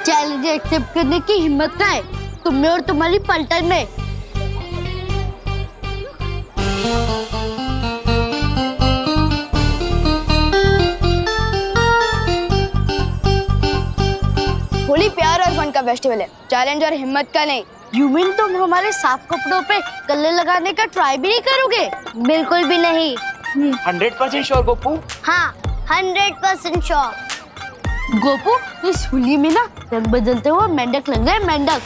चैलेंज एक्सेप्ट करने की हिम्मत का है तुम में और तुम्हारी पलटन में। होली प्यार और फन का फेस्टिवल है, चैलेंज और हिम्मत का नहीं। यू मीन तुम हमारे साफ कपड़ों पे कलर लगाने का ट्राई भी नहीं करोगे? बिल्कुल भी नहीं। 100% श्योर गोपू? हाँ 100% श्योर। गोपू, इस होली में ना रंग बदलते हुए मेंढक लग गए, मेंढक।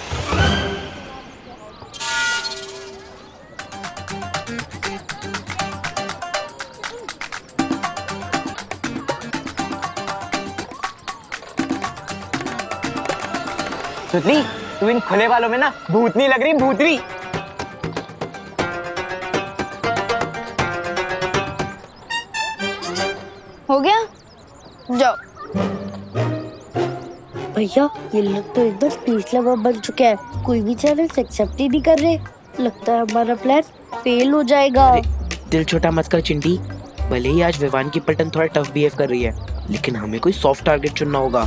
सुतली, तू इन खुले वालों में ना भूतनी लग रही, भूतनी। हो गया, जाओ। भैया ये लोग तो एकदम पीस लवर बन चुके हैं, कोई भी चैलेंज एक्सेप्ट ही नहीं कर रहे। लगता है हमारा प्लान फेल हो जाएगा। दिल छोटा मत कर चिंटी, भले ही आज विवान की पलटन थोड़ा टफ बिहेव कर रही है, लेकिन हमें कोई सॉफ्ट टारगेट चुनना होगा।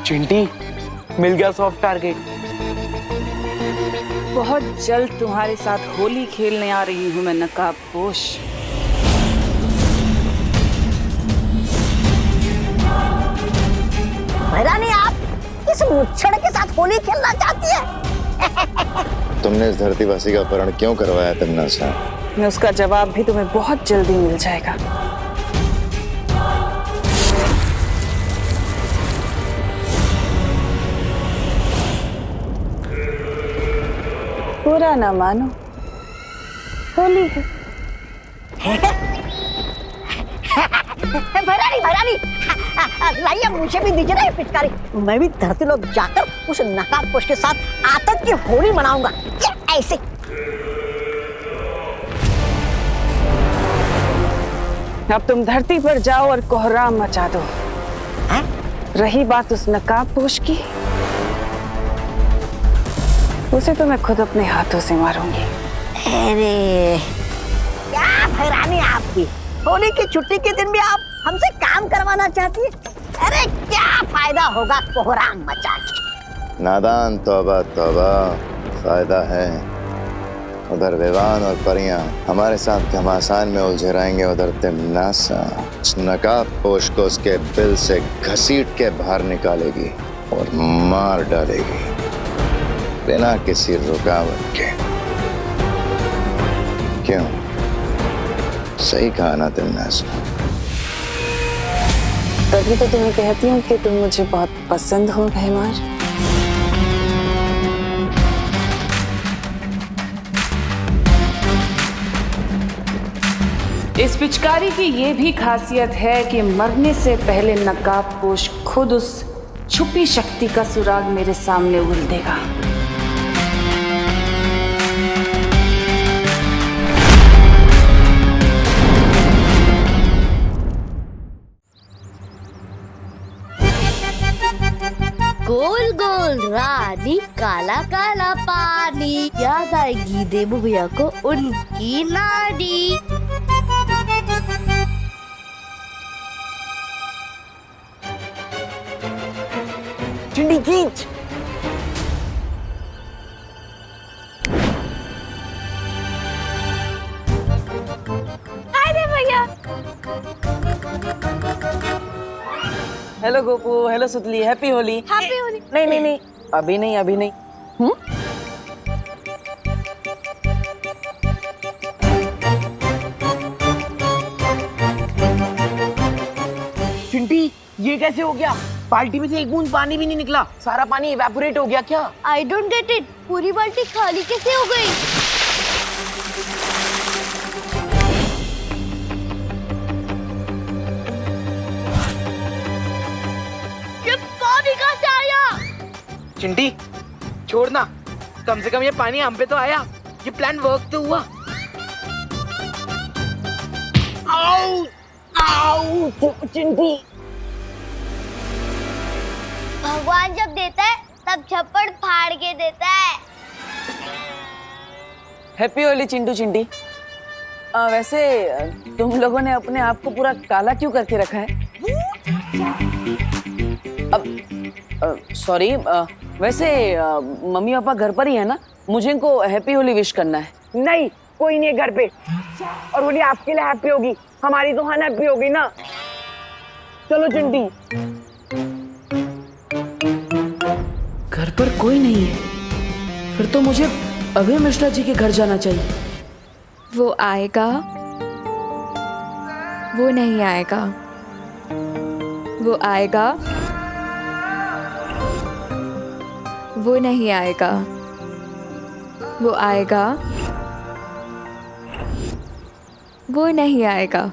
चिंटी, मिल गया सॉफ्ट टारगेट। बहुत जल्द तुम्हारे साथ होली खेलने आ रही हूँ मैं, नकाबपोश। भैरानी, आप इस मुच्छड़ के साथ होली खेलना चाहती है? तुमने इस धरतीवासी का अपहरण क्यों करवाया तन्नासा? उसका जवाब भी तुम्हें बहुत जल्दी मिल जाएगा। बुरा ना मानो, होली है। भैरानी, लाइए मुझे भी दीजिए ना ये पिचकारी। मैं भी धरती लोग जाकर उस नकाबपोश के साथ आतंक की होली मनाऊंगा। ऐसे अब तुम धरती पर जाओ और कोहराम मचा दो। रही बात उस नकाबपोश की, उसे तो मैं खुद अपने हाथों से मारूंगी। अरे क्या भैरानी आपकी, होली की छुट्टी के दिन भी आप हमसे काम करवाना चाहती है? अरे क्या फायदा होगा कोहराम मचा के? नादान, तौबा तौबा, फायदा है। उधर विवान और परियां हमारे साथ घमासान में उलझे रहेंगे, उधर तिमनासा नकाबपोश को उसके बिल से घसीट के बाहर निकालेगी और मार डालेगी बिना किसी रुकावट के। क्यों, सही कहा ना तिमनासा? तभी तो तुम्हें कहती हूँ कि तुम मुझे बहुत पसंद हो भैमार। इस पिचकारी की ये भी खासियत है कि मरने से पहले नकाबपोश खुद उस छुपी शक्ति का सुराग मेरे सामने उगल देगा। गोल गोल रानी काला काला पानी, याद आएगी देबू भैया को उनकी नानी। चिंडी खींच। अरे भैया। हेलो गोपू, हेलो सुतली, हैप्पी होली। हैप्पी होली। नहीं नहीं नहीं, अभी नहीं, अभी नहीं। चिंटी, ये कैसे हो गया? बाल्टी में से एक बूंद पानी भी नहीं निकला, सारा पानी इवेपोरेट हो गया क्या? आई डोंट गेट इट, पूरी बाल्टी खाली कैसे हो गई? ये पानी कहाँ से आया? चिंटी, छोड़ना, कम से कम ये पानी हम पे तो आया। ये प्लान वर्क तो हुआ। आओ, आओ, चिंटी। भगवान जब देता है तब छप्पड़ फाड़ के देता है। हैप्पी होली चिंटू चिंटी। वैसे तुम लोगों ने अपने आप को पूरा काला क्यों करके रखा है? अब सॉरी, वैसे मम्मी पापा घर पर ही है ना? मुझे इनको हैप्पी होली विश करना है। नहीं, कोई नहीं है घर पे। और होली आपके लिए हैप्पी होगी, हमारी तो अनहैप्पी होगी ना। चलो चिंटी। घर पर कोई नहीं है, फिर तो मुझे अभय मिश्रा जी के घर जाना चाहिए। वो आएगा, वो नहीं आएगा, वो आएगा, वो नहीं आएगा, वो आएगा, वो नहीं आएगा,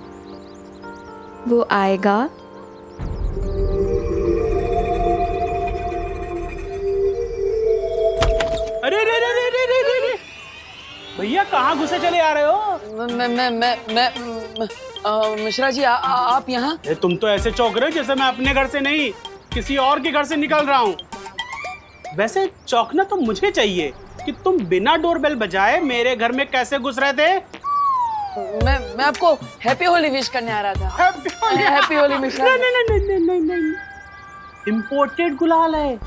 वो आएगा। अरे रे रे रे रे रे रे रे भैया, कहाँ घुसे चले आ रहे हो? मैं मिश्रा जी, आप यहाँ? तुम तो ऐसे चौंक रहे हो जैसे मैं अपने घर से नहीं किसी और के घर से निकल रहा हूँ। वैसे चौंकना तो मुझे चाहिए कि तुम बिना डोरबेल बजाए मेरे घर में कैसे घुस रहे थे। मैं आपको हैप्पी होली विश करने आ रहा था। हैप्पी होली मिश्रा। नहीं, इम्पोर्टेड गुलाल है,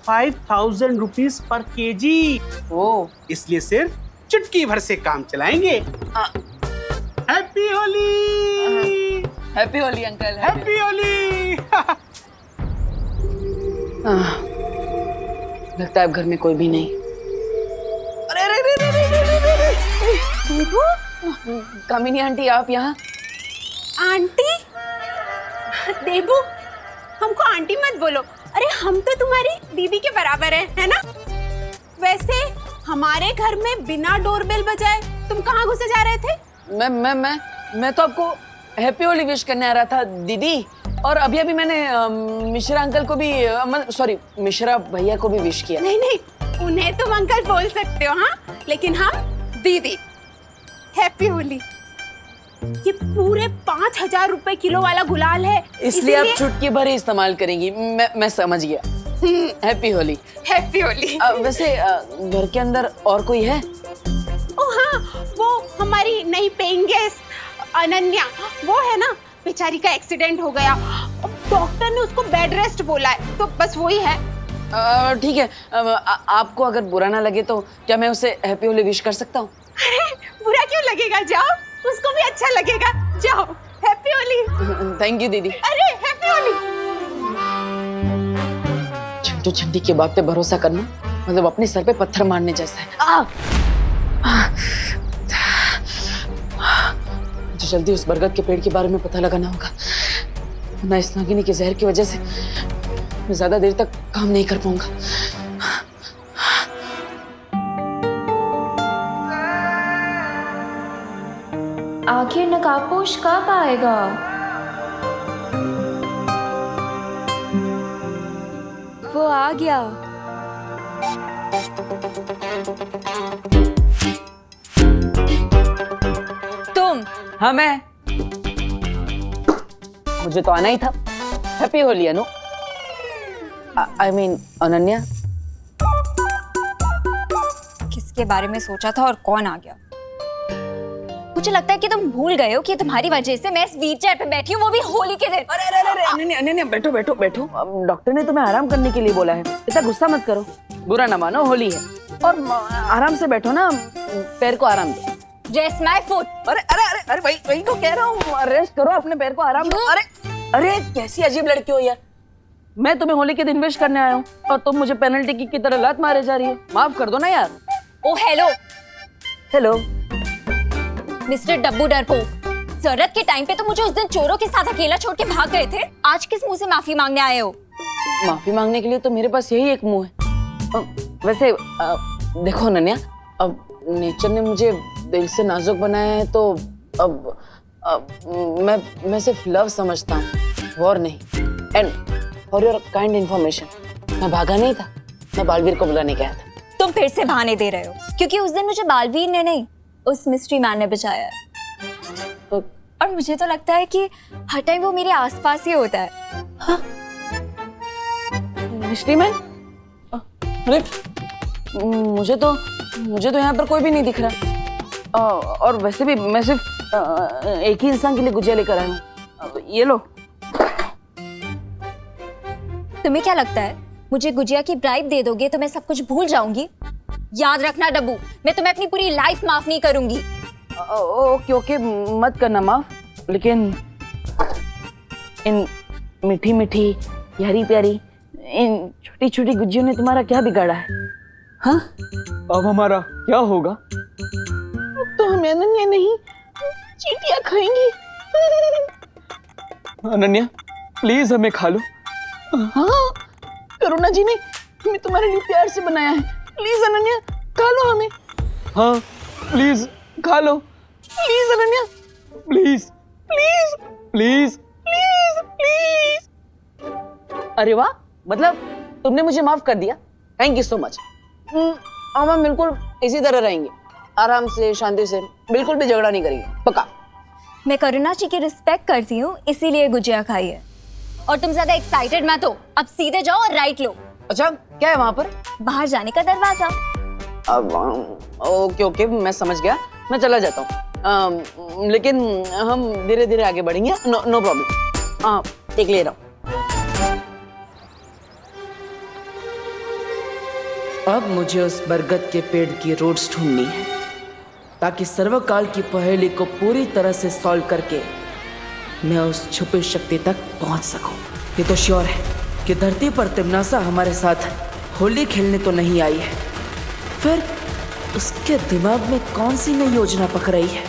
5000 रुपीज पर केजी। इसलिए सिर्फ चुटकी भर से काम चलाएंगे। Happy Holi. Happy Holi uncle. Happy Holi. लगता है अब घर में कोई भी नहीं। अरे रे रे रे रे रे रे। कामिनी आंटी, आप यहाँ? आंटी? देबू, हमको आंटी मत बोलो। अरे हम तो तुम्हारी दीदी के बराबर है ना? वैसे हमारे घर में बिना डोरबेल बजाए तुम कहाँ घुसे जा रहे थे? मैं तो आपको हैप्पी होली विश करने आ रहा था दीदी। और अभी अभी मैंने मिश्रा अंकल को भी, सॉरी, मिश्रा भैया को भी विश किया। नहीं, उन्हें तुम अंकल बोल सकते हो, हाँ, लेकिन हम दीदी। हैप्पी होली। ये पूरे 5000 रुपए किलो वाला गुलाल है, इसलिए आप चुटकी भर ही इस्तेमाल करेंगी। मैं समझ गया। हैप्पी होली। हैप्पी होली। वैसे घर के अंदर और कोई है? ओ हाँ, वो हमारी नई पेइंग गेस्ट अनन्या, वो है ना, बेचारी का एक्सीडेंट हो गया, डॉक्टर ने उसको बेड रेस्ट बोला है, तो बस वही है। ठीक है, आपको अगर बुरा ना लगे तो क्या मैं उसे हैप्पी होली विश कर सकता हूँ? अरे बुरा क्यों लगेगा, जाओ, उसको भी अच्छा लगेगा, जाओ। हैप्पी होली। थैंक यू दीदी। अरे हैप्पी होली। चिंटू चिंटी की बात पे भरोसा करना मतलब अपने सर पे पत्थर मारने जैसा है। मुझे जल्दी उस बरगद के पेड़ के बारे में पता लगाना होगा, वरना इस नागिनी के जहर की वजह से मैं ज्यादा देर तक काम नहीं कर पाऊंगा। आखिर नकाबपोश कब आएगा? वो आ गया। तुम? हाँ मैं। मुझे तो आना ही था। Happy Holi Anu. I mean Ananya. किसके बारे में सोचा था और कौन आ गया? मुझे लगता है कि तुम भूल गए हो कि तुम्हारी वजह से मैं इस व्हीलचेयर पे बैठी हूँ, वो भी होली के दिन। अरे अरे अरे अनन्या अनन्या बैठो बैठो बैठो। डॉक्टर ने तुम्हें आराम करने के लिए बोला है, इतना गुस्सा मत करो। बुरा ना मानो, होली है और आराम से बैठो ना, पैर को आराम दो। Rest my foot। अरे अरे अरे अरे वही तो कह रहा हूँ, रेस्ट करो, अपने पैर को आराम दो। अरे अरे कैसी अजीब लड़की हो यार। मैं तुम्हें होली के दिन विश करने आया हूँ और तुम मुझे पेनल्टी किक की तरह लात मारे जा रही है। माफ कर दो ना यार। ओ हेलो हेलो मिस्टर डब्बू डरपोक, जरूरत के टाइम पे तो मुझे उस दिन चोरों के साथ अकेला छोड़ के भाग गए थे। आज किस मुंह से माफी मांगने आए हो? माफी मांगने के लिए तो मेरे पास यही एक मुंह है। वैसे देखो अनन्या, अब नेचर ने मुझे दिल से नाजुक बनाया है तो अब मैं सिर्फ लव समझता हूँ, वॉर नहीं। And for your kind information, मैं भागा नहीं था, मैं बालवीर को बुलाने गया था। तुम फिर से बहाने दे रहे हो, क्योंकि उस दिन मुझे बालवीर ने नहीं, उस मिस्ट्री मैन ने बचाया है। और मुझे तो लगता है कि हर टाइम वो मेरे आसपास ही होता है। हाँ? Mystery man? अरे मुझे तो यहाँ पर कोई भी नहीं दिख रहा। और वैसे भी मैं सिर्फ एक ही इंसान के लिए गुजिया लेकर आया हूँ। ये लो। तुम्हें क्या लगता है मुझे गुजिया की ब्राइब दे दोगे तो मैं सब कुछ भूल जाऊंगी? याद रखना डब्बू, मैं तुम्हें अपनी पूरी लाइफ माफ नहीं करूंगी। ओके ओके, मत करना माफ, लेकिन इन मीठी मीठी प्यारी प्यारी इन छोटी छोटी गुजियों ने तुम्हारा क्या बिगाड़ा है? हाँ? अब हमारा क्या होगा? तो हम अनन्या नहीं चींटियां खाएंगी। अनन्या प्लीज हमें खा लो। हाँ, करुणा जी ने हमें तुम्हारे लिए प्यार से बनाया है। प्लीज अनन्या खा लो हमें। हाँ प्लीज खा लो। Please Ananya, please please please please please. अरे वाह, मतलब तुमने मुझे माफ कर दिया, थैंक यू सो मच। अब हम बिल्कुल इसी तरह रहेंगे, आराम से, शांति से, बिल्कुल भी झगड़ा नहीं करेंगे, पक्का। मैं करुणा जी की रिस्पेक्ट करती हूँ, इसीलिए गुजिया खाई है। और तुम ज्यादा एक्साइटेड मत हो, अब सीधे जाओ और राइट लो। अच्छा, क्या है वहाँ पर? बाहर जाने का दरवाजा। अब ओके ओके, मैं समझ गया, मैं चला जाता हूँ। लेकिन हम धीरे धीरे आगे बढ़ेंगे। No problem. एक ले रहा हूँ। अब मुझे उस बरगद के पेड़ की रूट्स ढूंढनी है, ताकि सर्वकाल की पहेली को पूरी तरह से सॉल्व करके मैं उस छुपी शक्ति तक पहुंच सकूं। ये तो श्योर है कि धरती पर तिमनासा हमारे साथ होली खेलने तो नहीं आई है, फिर उसके दिमाग में कौन सी नई योजना पक रही है?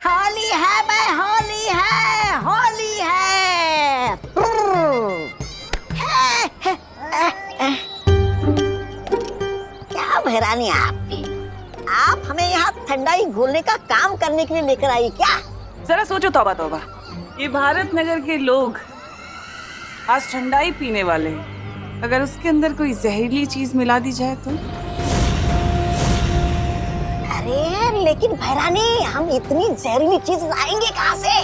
होली है मैं, होली है, होली है। क्या बहरानी है आपकी? आप हमें यहाँ ठंडाई घोलने का काम करने के लिए लेकर आई क्या? जरा सोचो, तौबा तौबा, ये भारत नगर के लोग आज ठंडाई पीने वाले हैं, अगर उसके अंदर कोई जहरीली चीज मिला दी जाए तो? अरे लेकिन भैरानी, हम इतनी जहरीली चीज लाएंगे कहाँ से?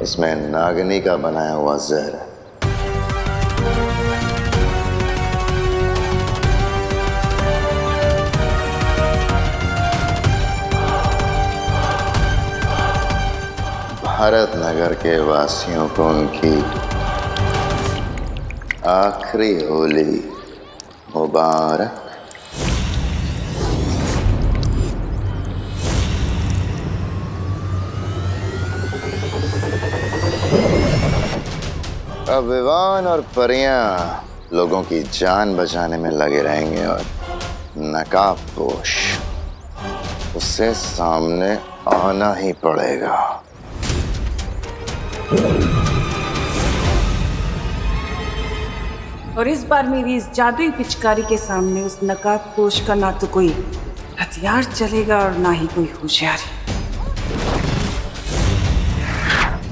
इसमें नागिनी का बनाया हुआ जहर है। भारत नगर के वासियों को उनकी आखिरी होली मुबारक। अब विवान और परियां लोगों की जान बचाने में लगे रहेंगे और नकाबपोश उसे सामने आना ही पड़ेगा। और इस बार मेरी इस जादुई पिचकारी के सामने उस नकाबपोश का ना तो कोई हथियार चलेगा और ना ही कोई होशियारी।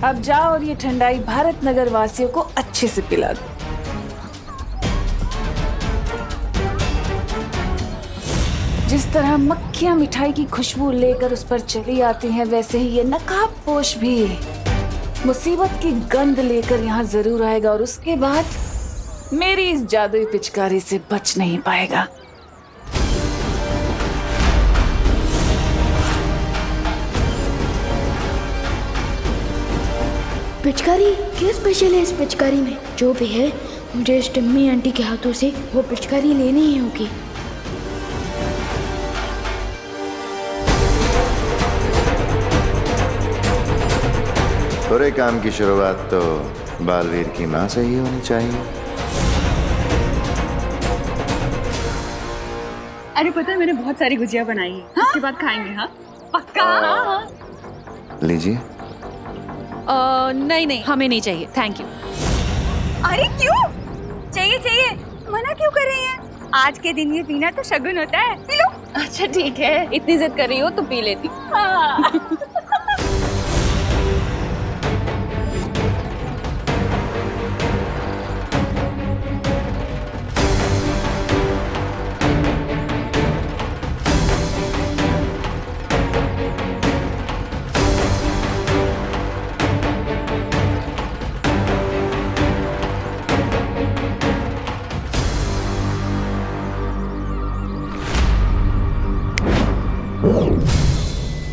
अब जाओ और ये ठंडाई भारत नगर वासियों को अच्छे से पिला दो। जिस तरह मक्खियां मिठाई की खुशबू लेकर उस पर चली आती हैं, वैसे ही ये नकाबपोश भी मुसीबत की गंध लेकर यहाँ जरूर आएगा और उसके बाद मेरी इस जादुई पिचकारी से बच नहीं पाएगा। पिचकारी क्या स्पेशल है इस पिचकारी में? जो भी है मुझे इस टिम्मी आंटी के हाथों से वो पिचकारी लेनी ही होगी। बुरे काम की शुरुआत तो बालवीर की माँ से ही होनी चाहिए। अरे पता है मैंने बहुत सारी गुजिया बनाई है। हाँ? उसके बाद खाएंगे। हाँ पक्का। हाँ। लीजिए। नहीं नहीं हमें नहीं चाहिए, थैंक यू। अरे क्यों चाहिए? चाहिए मना क्यों कर रही हैं? आज के दिन ये पीना तो शगुन होता है, पी लो। अच्छा ठीक है, इतनी जिद कर रही हो तो पी लेती। हाँ।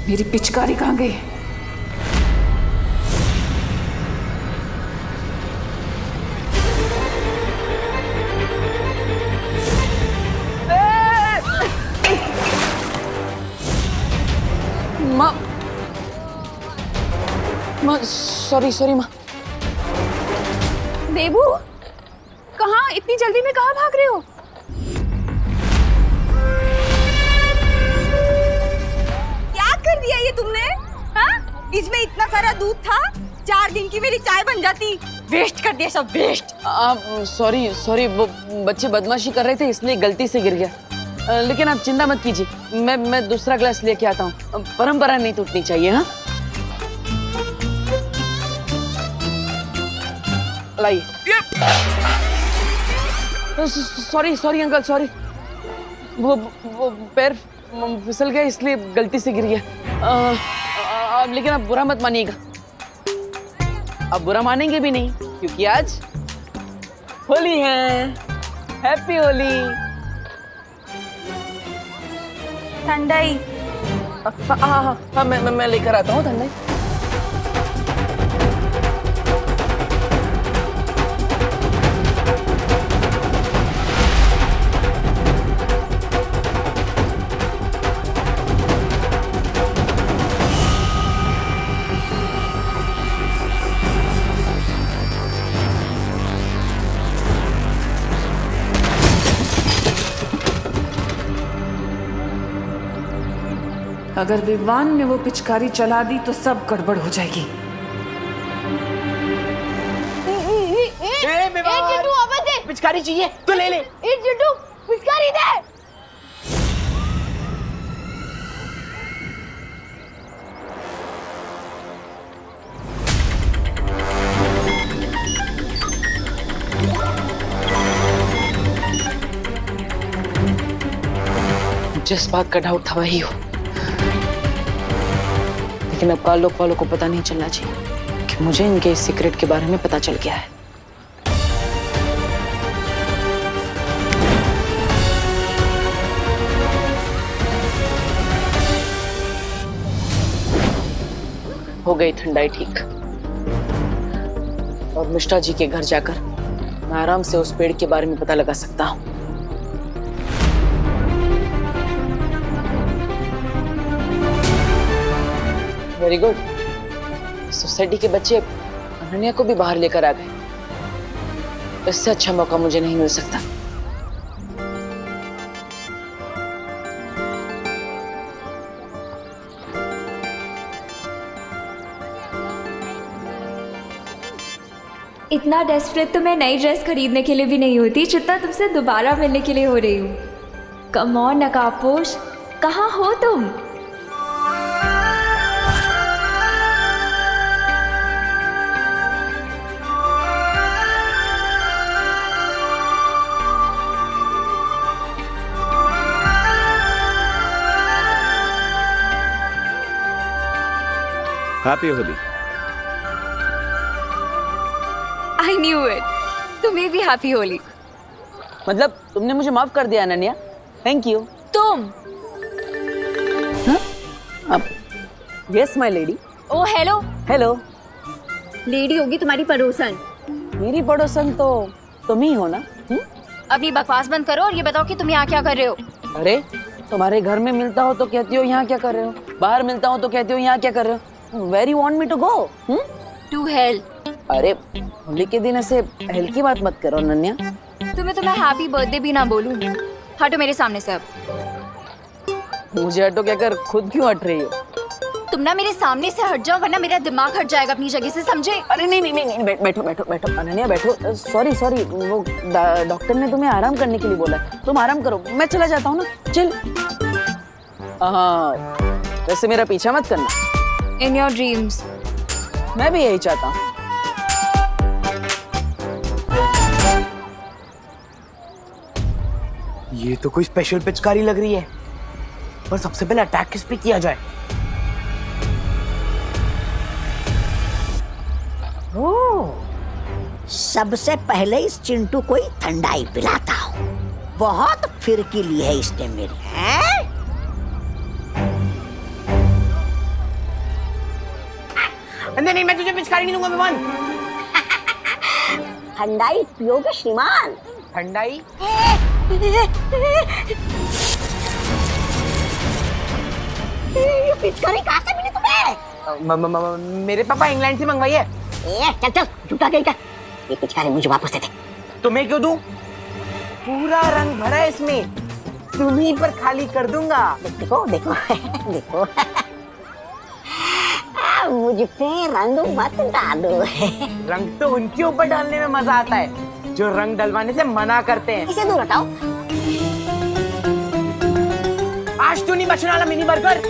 मेरी पिचकारी कहाँ गई? माँ सॉरी माँ। देबू कहाँ? इतनी जल्दी में कहाँ भाग रहे हो? कर दिया ये तुमने? हाँ? इसमें इतना सारा दूध था, 4 दिन की मेरी चाय बन जाती। वेस्ट कर दिया सब, वेस्ट। आप सॉरी वो बच्चे बदमाशी कर रहे थे इसलिए गलती से गिर गया। लेकिन आप चिंता मत कीजिए, मैं दूसरा ग्लास लेके आता हूँ। परंपरा नहीं टूटनी चाहिए। हाँ लाइए। Sorry uncle, sorry. वो पैर फिसल गया इसलिए गलती से गिर गया। लेकिन आप बुरा मत मानिएगा। अब बुरा मानेंगे भी नहीं क्योंकि आज होली है। हैप्पी होली। ठंडाई। हाँ मैं लेकर आता हूँ ठंडाई। अगर विवान ने वो पिचकारी चला दी तो सब गड़बड़ हो जाएगी। पिचकारी चाहिए तो ले ले। चिट्टू पिचकारी दे। जिस बात का डाउट था वही हो, लेकिन अब आलोक वालों को पता नहीं चलना चाहिए कि मुझे इनके इस सीक्रेट के बारे में पता चल गया है। हो गई ठंडाई ठीक। और मिश्रा जी के घर जाकर मैं आराम से उस पेड़ के बारे में पता लगा सकता हूँ। Very good. सोसाइटी के बच्चे अनन्या को भी बाहर लेकर आ गए। इससे अच्छा मौका मुझे नहीं मिल सकता। इतना डेस्परेट तो मैं नई ड्रेस खरीदने के लिए भी नहीं होती जितना तुमसे दोबारा मिलने के लिए हो रही हूँ। कम ऑन नकाबपोश, कहाँ हो तुम? Happy Holi. I knew it, तुम्हें भी हैप्पी होली। मतलब तुमने मुझे माफ कर दिया अनन्या, थैंक यू। तुम? Yes my lady. Oh hello. Hello. Lady होगी तुम्हारी पड़ोसन। मेरी पड़ोसन तो तुम ही हो ना? अभी बकवास बंद करो और ये बताओ कि तुम यहाँ क्या कर रहे हो? अरे तुम्हारे घर में मिलता हो तो कहती हो यहाँ क्या कर रहे हो, बाहर मिलता हो तो कहती हो यहाँ क्या कर रहे हो। Where you want me to go? To hell. अरे होली के दिन ऐसे हेल की बात मत करो नन्या। तुम्हें हैप्पी बर्थडे भी ना बोलूं। हटो मेरे सामने से अब। मुझे हटो क्या कर, खुद क्यों हट रही हो? तुम ना मेरे सामने से हट जाओ वरना मेरा दिमाग हट जाएगा अपनी जगह से, समझे? अरे नहीं, बैठो बैठो बैठो अनन्या बैठो। सॉरी वो डॉक्टर ने तुम्हें आराम करने के लिए बोला है, तुम आराम करो, मैं चला जाता हूँ ना। चल। हाँ वैसे मेरा पीछा मत करना। In your dreams. मैं भी यही चाहता हूँ। ये तो कोई स्पेशल पिचकारी लग रही है, पर सबसे पहले अटैक किस पे किया जाए? सबसे पहले इस चिंटू को ही ठंडाई पिलाता हूँ। बहुत फिरकी ली है इसने मेरी। नहीं, मैं तुझे पिचकारी नहीं दूंगा विवान। ठंडाई पियोगे श्रीमान? ठंडाई? ये पिचकारी कहाँ से मिली तुम्हें? मेरे पापा इंग्लैंड से मंगवाई है। चल झूठा कहीं का। ये पिचकारी मुझे वापस दे दे। तुम्हें क्यों दूं? पूरा रंग भरा है इसमें, तुम्हीं पर खाली कर दूंगा। देखो देखो देखो। मुझ पे रंग मत डालो। रंग तो उनके ऊपर डालने में मजा आता है जो रंग डलवाने से मना करते हैं। इसे दूर हटाओ। आज तो नहीं बचने वाला मिनी बर्गर।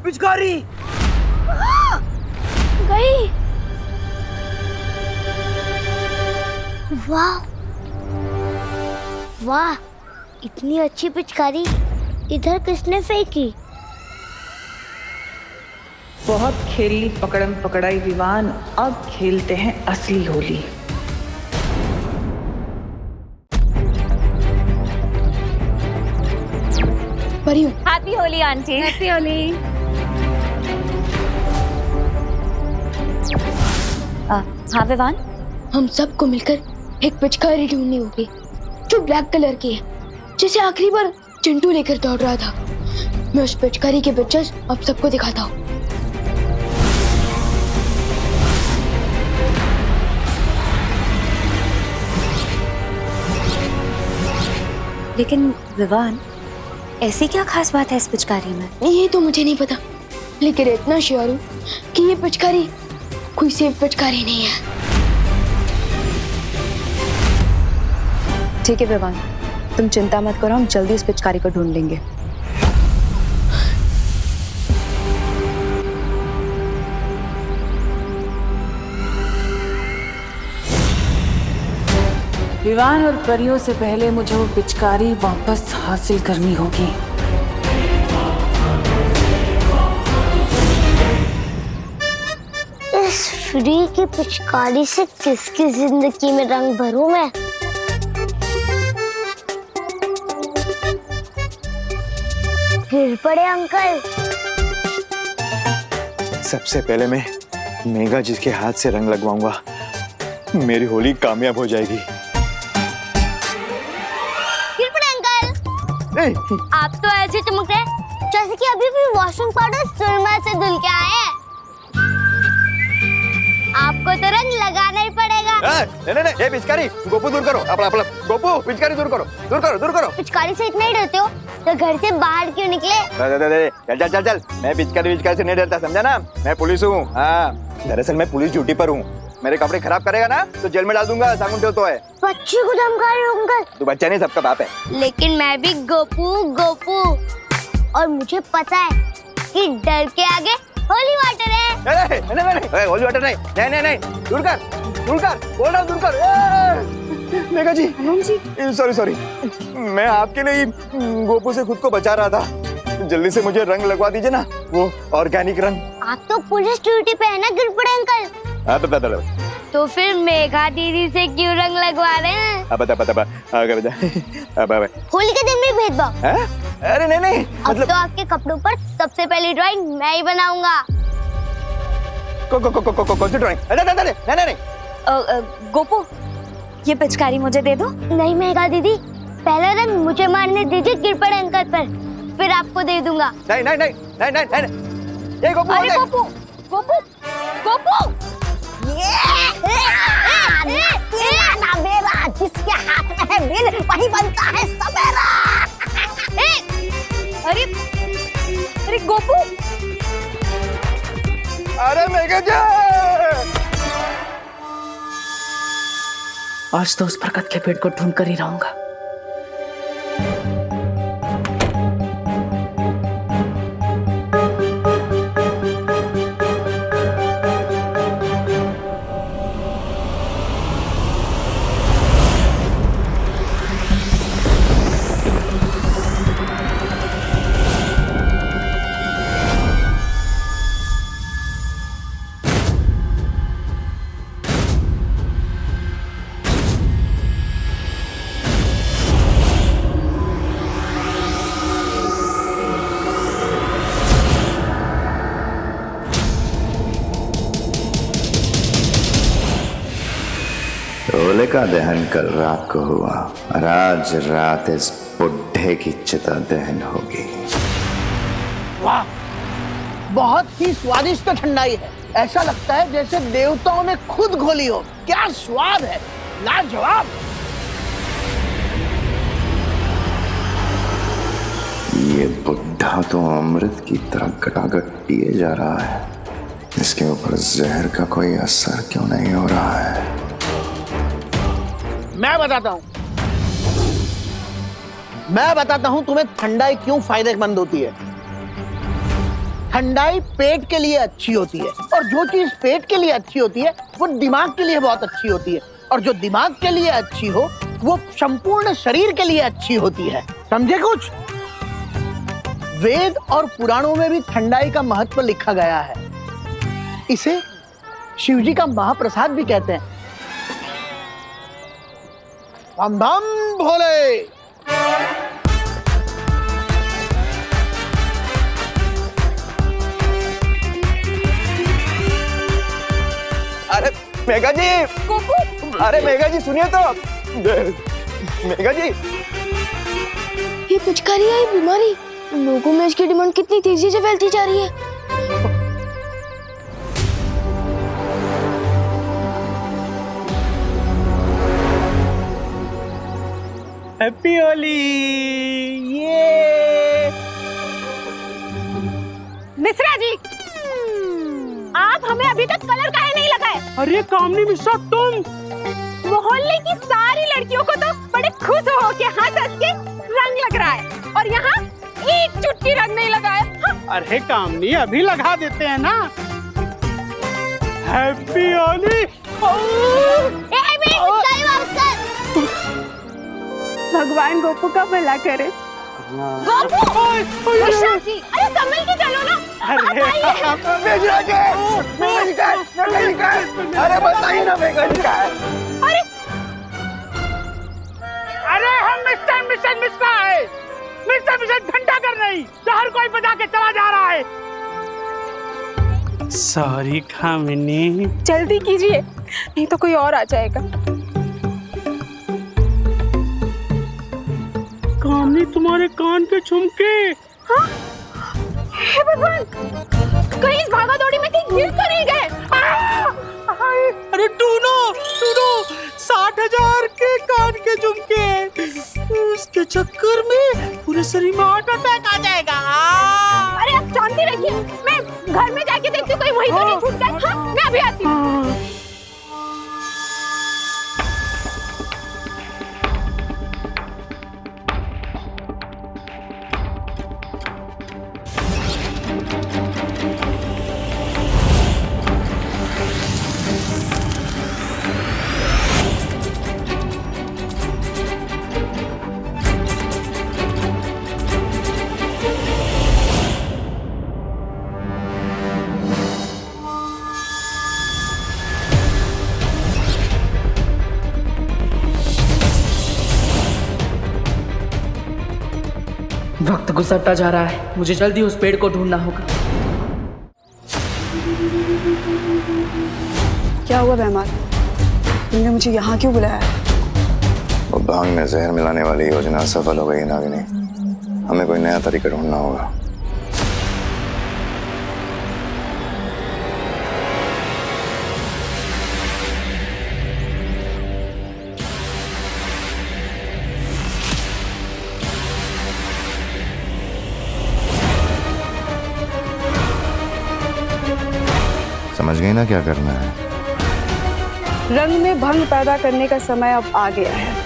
पिचकारी गई। वाह वाह, इतनी अच्छी पिचकारी इधर किसने फेंकी? बहुत खेली पकड़म पकड़ाई विवान, अब खेलते हैं असली Holi. Happy Holi aunty. Happy Holi. हाँ विवान, हम सबको मिलकर एक पिचकारी ढूंढनी होगी जो ब्लैक कलर की है, जिसे आखिरी बार चिंटू लेकर दौड़ रहा था। मैं उस पिचकारी के पिक्चर्स अब सबको दिखाता हूँ। लेकिन विवान, ऐसी क्या खास बात है इस पिचकारी में? ये तो मुझे नहीं पता, लेकिन इतना श्योर हूँ कि ये पिचकारी कोई सेफ पिचकारी नहीं है। ठीक है विवान, तुम चिंता मत करो, हम जल्दी इस पिचकारी को ढूंढ लेंगे। विवान और परियों से पहले मुझे वो पिचकारी वापस हासिल करनी होगी। इस फ्री की पिचकारी से किसकी जिंदगी में रंग भरूं मैं? फिर पड़े अंकल। सबसे पहले मैं मेघा जी के हाथ से रंग लगवाऊंगा, मेरी होली कामयाब हो जाएगी। फिर पड़े अंकल। आप तो ऐसे चमक रहे जैसे कि अभी भी वॉशिंग पाउडर सुरमा से धुल के आए हैं। आपको तो रंग लगाना ही पड़ेगा। नहीं, ये पिचकारी गोपू दूर करो, अपना अपना गोपू पिचकारी दूर करो, दूर करो, दूर करो। पिचकारी से इतना ही डरते हो तो घर से बाहर क्यों निकले? चल चल चल चल, मैं पिचकारी से नहीं डरता, समझा ना? मैं पुलिस हूँ। हाँ, दरअसल मैं पुलिस ड्यूटी पर हूँ। मेरे कपड़े खराब करेगा ना तो जेल में डाल दूंगा, सागुन तो है। बच्चे को धमका रहे हो अंकल? तू बच्चा नहीं, सबका बाप है। लेकिन मैं भी गोपू और मुझे पता है कि डर के आगे होली वाटर है। नहीं, होली वाटर नहीं, दूर कर, बोल रहा हूँ दूर कर। मेघा जी, सॉरी, मैं आपके लिए गोपू से खुद को बचा रहा था। जल्दी से मुझे रंग लगवा दीजिए ना, वो ऑर्गेनिक रंग। आप तो पुलिस ड्यूटी पे है ना गिरपड़े अंकल? हाँ, बता। तो फिर मेघा दीदी से क्यों रंग लगवा रहे हैं? बता। होली के दिन में भेदभाव? अरे नहीं, अब तो आपके कपड़ों पर सबसे पहली ड्राइंग मैं ही बनाऊंगा। कौन सी ड्राइंग? नहीं। गोपू, ये पिचकारी मुझे दे दो। नहीं मेघा दीदी, पहला रंग मुझे मारने दीजिए गिरपड़े अंकल पर, फिर आपको दे दूंगा। नहीं। ये गोपू, अरे गोपू, तेरा ना मेरा, जिसके हाथ में है बिल वही बनता है सवेरा। अरे गोपू, अरे मेघा जी, आज तो उस बरगद के पेड़ को ढूंढ कर ही रहूंगा। होलिका दहन कल रात को हुआ और आज रात इस बुढ़े की चिता दहन होगी। वाह, बहुत ही स्वादिष्ट ठंडाई है। ऐसा लगता है जैसे देवताओं ने खुद घोली हो। क्या स्वाद है, लाजवाब। ये बुढ़ा तो अमृत की तरह गटागट पिए जा रहा है। इसके ऊपर जहर का कोई असर क्यों नहीं हो रहा है? मैं बताता हूं तुम्हें ठंडाई क्यों फायदेमंद होती है। ठंडाई पेट के लिए अच्छी होती है, और जो चीज पेट के लिए अच्छी होती है वो दिमाग के लिए बहुत अच्छी होती है, और जो दिमाग के लिए अच्छी हो वो संपूर्ण शरीर के लिए अच्छी होती है। समझे कुछ? वेद और पुराणों में भी ठंडाई का महत्व लिखा गया है। इसे शिवजी का महाप्रसाद भी कहते हैं। धम धम भोले। अरे मेघा जी, अरे मेघा जी सुनिए तो। मेघा जी, ये पिचकारी है, ये बीमारी, लोगों में इसकी डिमांड कितनी तेजी से फैलती जा रही है। हैप्पी होली। ये मिश्रा जी, आप हमें अभी तक कलर काहे नहीं लगाए? अरे कामनी मिश्रा, तुम मोहल्ले की सारी लड़कियों को तो बड़े खुश हो के हंस के रंग लग रहा है, और यहाँ एक चुटकी रंग नहीं लगाया। हाँ। अरे कामनी, अभी लगा देते हैं ना। हैप्पी होली। भगवान गोपू का भला करे। गोपू, मिश्रा जी, अरे संभल के चलो ना। अरे बताइए ना मेघा जी का है। अरे हम मिस्टर मिश्रा है। मिस्टर ठंडा कर नहीं तो हर कोई बजा के चला जा रहा है। सॉरी कामिनी, जल्दी कीजिए नहीं तो कोई और आ जाएगा। कामनी, तुम्हारे कान के झुमके। हाँ? हे भगवान, कहीं इस भागा दौड़ी में कहीं गिर तो नहीं गए? अरे टूनो टूनो 60,000 के कान के झुमके, उसके चक्कर में पूरे शरीर में हार्ट अटैक आ जाएगा। अरे आप शांति रखिए, मैं घर में जाके देखती हूँ कहीं वहीं तो नहीं छूट गए। हाँ, मैं अभी आती हूँ। वक्त गुजरता जा रहा है, मुझे जल्दी उस पेड़ को ढूंढना होगा। क्या हुआ बेहमान? तुमने मुझे यहाँ क्यों बुलाया? वो भांग में जहर मिलाने वाली योजना सफल हो गई नागिनी। हमें कोई नया तरीका ढूंढना होगा। समझ गई ना क्या करना है? रंग में भंग पैदा करने का समय अब आ गया है।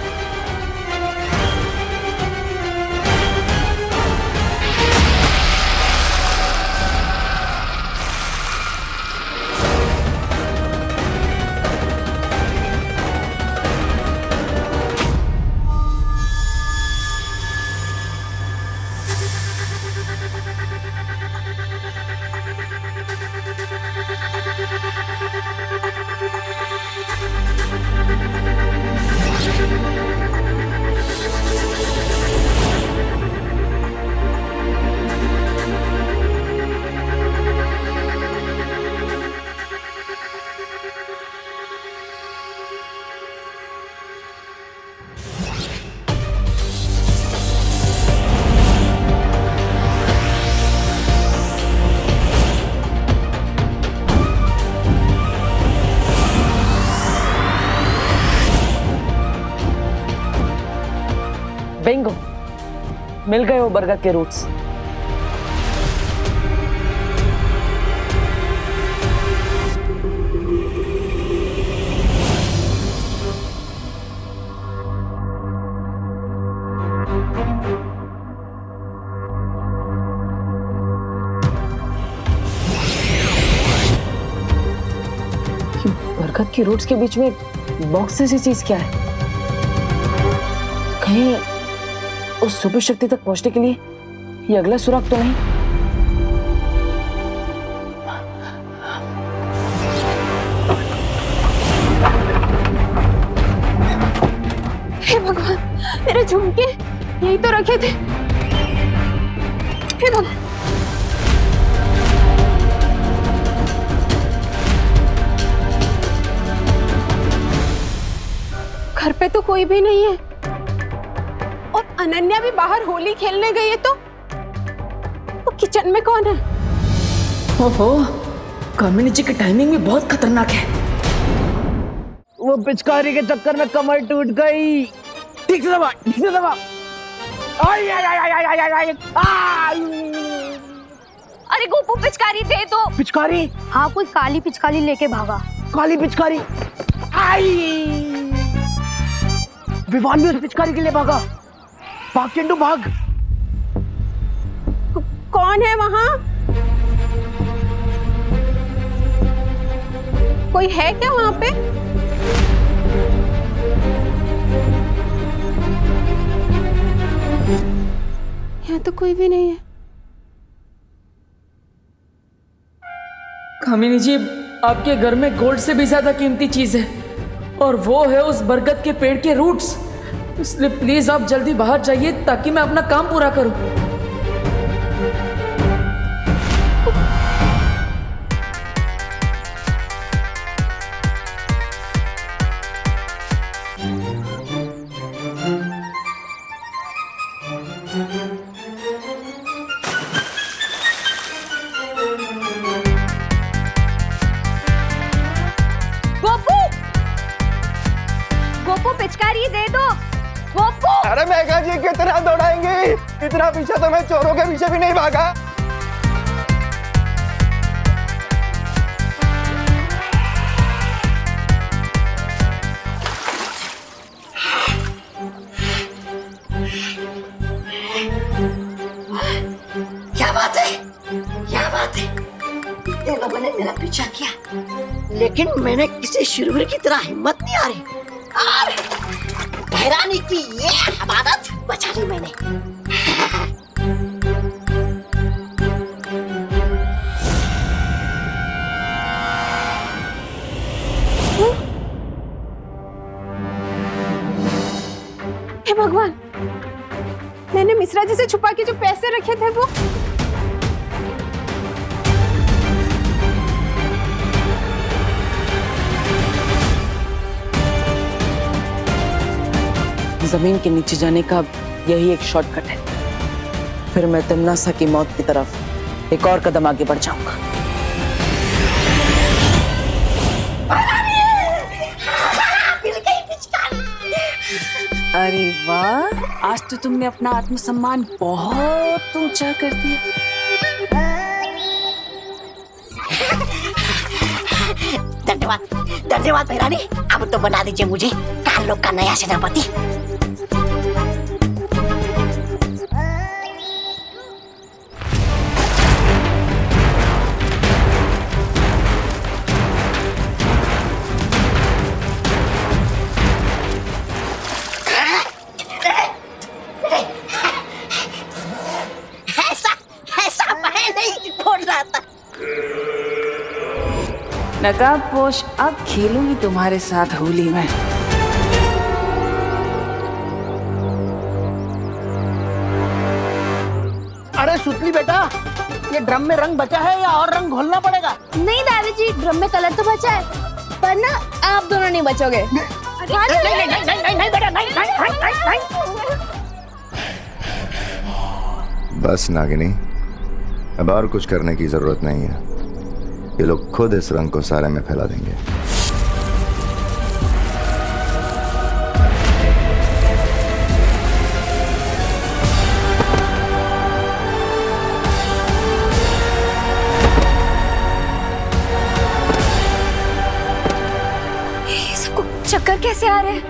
बिंगो, मिल गए वो बरगद के रूट्स। बरगद की रूट्स के बीच में बॉक्स जैसी चीज क्या है? कहीं उस सुपर शक्ति तक पहुंचने के लिए ये अगला सुराग तो नहीं? हे भगवान, मेरे झुमके यही तो रखे थे। हे भगवान, घर पे तो कोई भी नहीं है और अनन्या भी बाहर होली खेलने गई है, तो किचन में कौन है? ओहो, कामिनी जी की टाइमिंग भी बहुत खतरनाक है। वो पिचकारी के चक्कर में कमर टूट गई। ठीक से दबा, ठीक से दबा। आई आई आई आई आई आई आई। अरे गोपू, पिचकारी दे दो। पिचकारी? हाँ, कोई काली पिचकारी लेके भागा। काली पिचकारी? आई! विवान भी उस पिचकारी के लिए भागा। भाग चिंटू भाग। कौन है वहां? कोई है क्या वहां पे? यहाँ तो कोई भी नहीं है। कामिनी जी, आपके घर में गोल्ड से भी ज्यादा कीमती चीज है और वो है उस बरगद के पेड़ के रूट्स। इसलिए प्लीज आप जल्दी बाहर जाइए ताकि मैं अपना काम पूरा करूं। पिचकारी दे दो। पोपो अरे मेघा जी कितना दौड़ाएंगे, इतना पीछे तो मैं चोरों के पीछे भी नहीं भागा। क्या बात है, क्या बात है। ये लोगों ने मेरा पीछा किया, लेकिन मैंने किसी शुरवीर की तरह हिम्मत नहीं आ रही। हैरानी की ये हमारत बचा ली मैंने। हे भगवान, मैंने मिश्रा जी से छुपा के जो पैसे रखे थे वो। जमीन के नीचे जाने का यही एक शॉर्टकट है। फिर मैं तमन्नासा की मौत की तरफ एक और कदम आगे बढ़ जाऊंगा। अरे वाह, आज तो तुमने अपना आत्मसम्मान बहुत ऊंचा कर दिया। धन्यवाद, धन्यवाद भैरानी। अब तो बना दीजिए मुझे काल लोग का नया सेनापति। नकाबपोश, अब खेलूंगी तुम्हारे साथ होली में। अरे सुतली बेटा, ये ड्रम में रंग बचा है या और रंग घोलना पड़ेगा? नहीं दादाजी, ड्रम में कलर तो बचा है, पर ना आप दोनों नहीं बचोगे। नहीं बेटा, नहीं। बस नागिनी, अब और कुछ करने की जरूरत नहीं है। ये लोग खुद इस रंग को सारे में फैला देंगे। ये सबको चक्कर कैसे आ रहे हैं?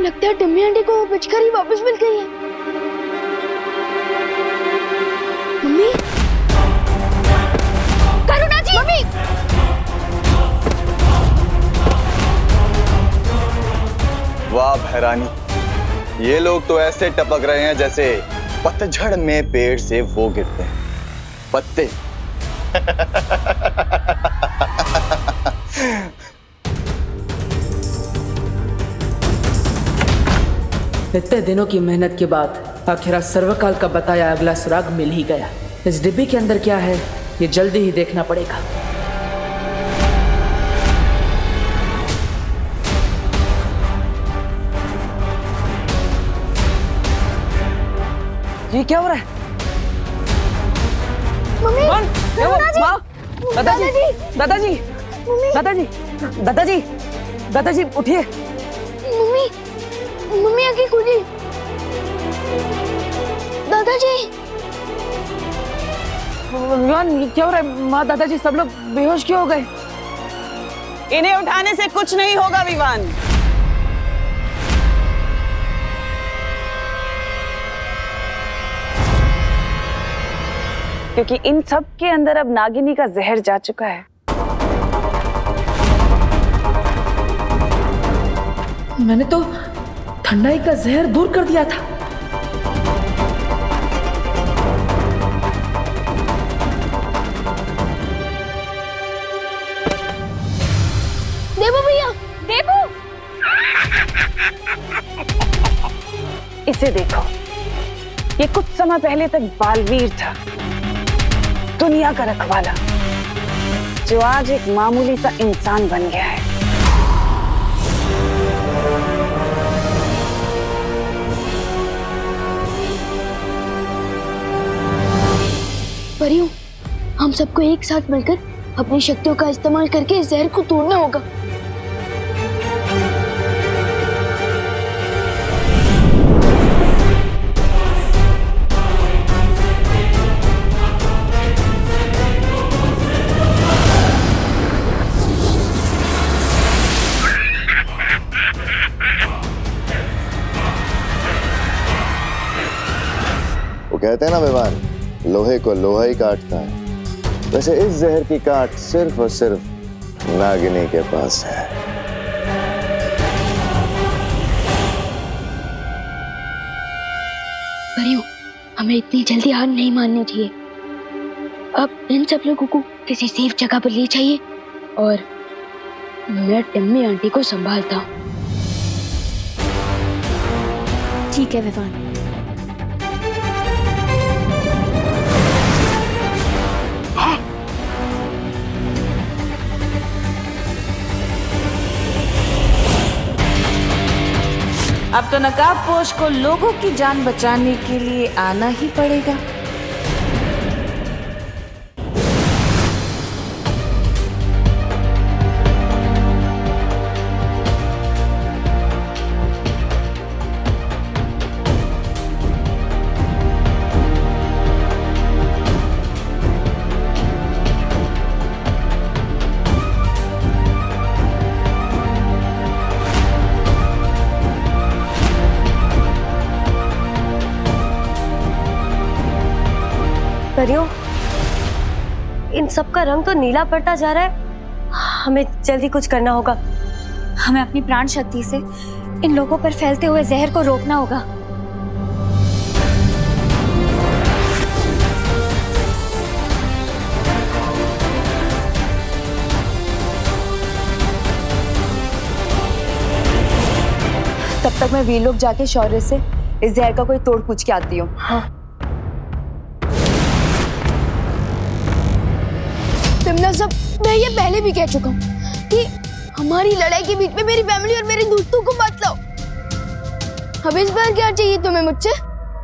लगता है टम्मी आंटी को पिचकारी वापस मिल गई है। मम्मी, करुणा जी, मम्मी। वाह भैरानी, ये लोग तो ऐसे टपक रहे हैं जैसे पतझड़ में पेड़ से वो गिरते हैं पत्ते। इतने दिनों की मेहनत के बाद आखिर सर्वकाल का बताया अगला सुराग मिल ही गया। इस डिब्बे के अंदर क्या है ये जल्दी ही देखना पड़ेगा। ये क्या हो रहा है? मम्मी, दादाजी, दादाजी, दादाजी, दादाजी, दादाजी उठिए। मम्मी, मम्मी आंखें खुली। दादाजी, विवान, ये क्या हो रहा है? माँ, दादाजी सब लोग बेहोश क्यों हो गए? इन्हें उठाने से कुछ नहीं होगा विवान। क्योंकि इन सब के अंदर अब नागिनी का जहर जा चुका है। मैंने तो ठंडाई का जहर दूर कर दिया था। देबू भैया, देबू। इसे देखो, ये कुछ समय पहले तक बालवीर था, दुनिया का रखवाला, जो आज एक मामूली सा इंसान बन गया है। परियों, हम सबको एक साथ मिलकर अपनी शक्तियों का इस्तेमाल करके इस जहर को तोड़ना होगा। वो कहते हैं ना विवान, लोहे को लोहा ही काटता है। वैसे इस जहर की काट सिर्फ और सिर्फ नागिनी के पास है। परियों, हमें इतनी जल्दी हार नहीं माननी चाहिए। अब इन सब लोगों को किसी सेफ जगह पर ले जाइए और मैं टिम्मी आंटी को संभालता हूँ। ठीक है विवान। अब तो नकाबपोश को लोगों की जान बचाने के लिए आना ही पड़ेगा। परियों, इन सब का रंग तो नीला पड़ता जा रहा है। हमें जल्दी कुछ करना होगा। हमें अपनी प्राण शक्ति से इन लोगों पर फैलते हुए जहर को रोकना होगा। तब तक मैं वीर लोग जाके शौर्य से इस जहर का कोई तोड़ पूछ के आती हूँ। हाँ। तिमना सब, मैं ये पहले भी कह चुका हूँ कि हमारी लड़ाई के बीच में मेरी फैमिली और मेरे दोस्तों को मत लाओ। अब इस बार क्या चाहिए तुम्हें मुझसे?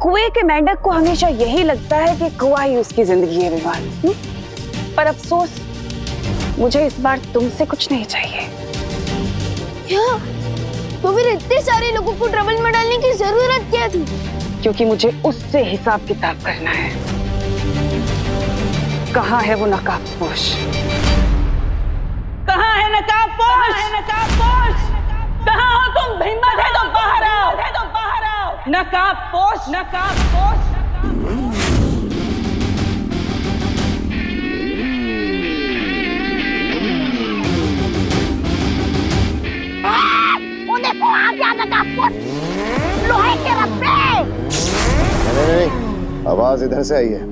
कुएं के मेंढक को हमेशा यही लगता है कि कुआं ही उसकी जिंदगी है विवान। पर अफसोस, मुझे इस बार तुमसे कुछ नहीं चाहिए। क्या? तो फिर इतने सारे लोगों को ट्रबल में डालने की जरूरत क्या थी? क्योंकि मुझे उससे हिसाब किताब करना है। कहाँ है वो नकाबपोश? कहाँ है नकाबपोश? कहाँ हो तुम? हिम्मत है तो बाहर आओ। नकाबपोश, नकाबपोश। वो देखो आ गया नकाबपोश, लोहे के रस्से। नहीं, आवाज इधर से आई है।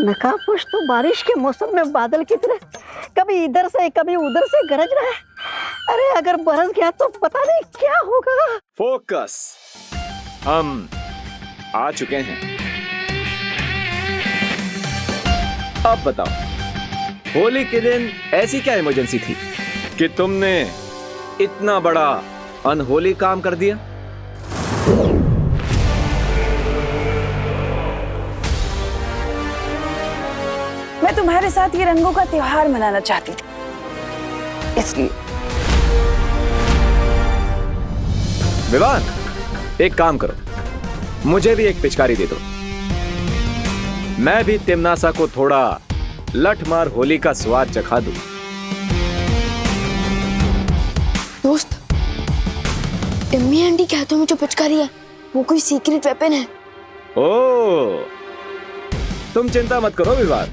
नकाबपोश तो बारिश के मौसम में बादल की तरह कभी इधर से कभी उधर से गरज रहा है। अरे अगर बरस गया तो पता नहीं क्या होगा। फोकस, हम आ चुके हैं। अब बताओ, होली के दिन ऐसी क्या इमरजेंसी थी कि तुमने इतना बड़ा अनहोली काम कर दिया? मैं तुम्हारे साथ ये रंगों का त्योहार मनाना चाहती थी, इसलिए। विवान, एक काम करो, मुझे भी एक पिचकारी दे दो। मैं भी तिमनासा को थोड़ा लठमार होली का स्वाद चखा दूं। दोस्त, टिम्मी आंटी के हाथों में जो पिचकारी है वो कोई सीक्रेट वेपन है। ओ, तुम चिंता मत करो विवान।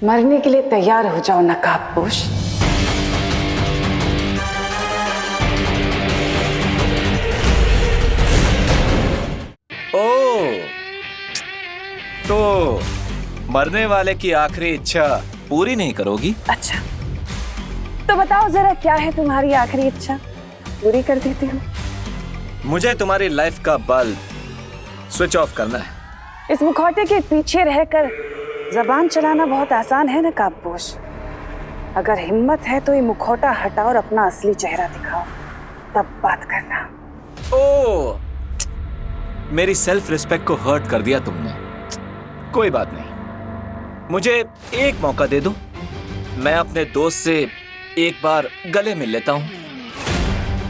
मरने के लिए तैयार हो जाओ नकाबपोश। ओ, तो मरने वाले की आखिरी इच्छा पूरी नहीं करोगी? अच्छा, तो बताओ जरा क्या है तुम्हारी आखिरी इच्छा, पूरी कर देती हूँ। मुझे तुम्हारी लाइफ का बल्ब स्विच ऑफ करना है। इस मुखौटे के पीछे रहकर जबान चलाना बहुत आसान है नकाबपोश। अगर हिम्मत है तो ये मुखौटा हटाओ और अपना असली चेहरा दिखाओ, तब बात करना। ओ, मेरी सेल्फ रिस्पेक्ट को हर्ट कर दिया तुमने। कोई बात नहीं, मुझे एक मौका दे दो, मैं अपने दोस्त से एक बार गले मिल लेता हूं,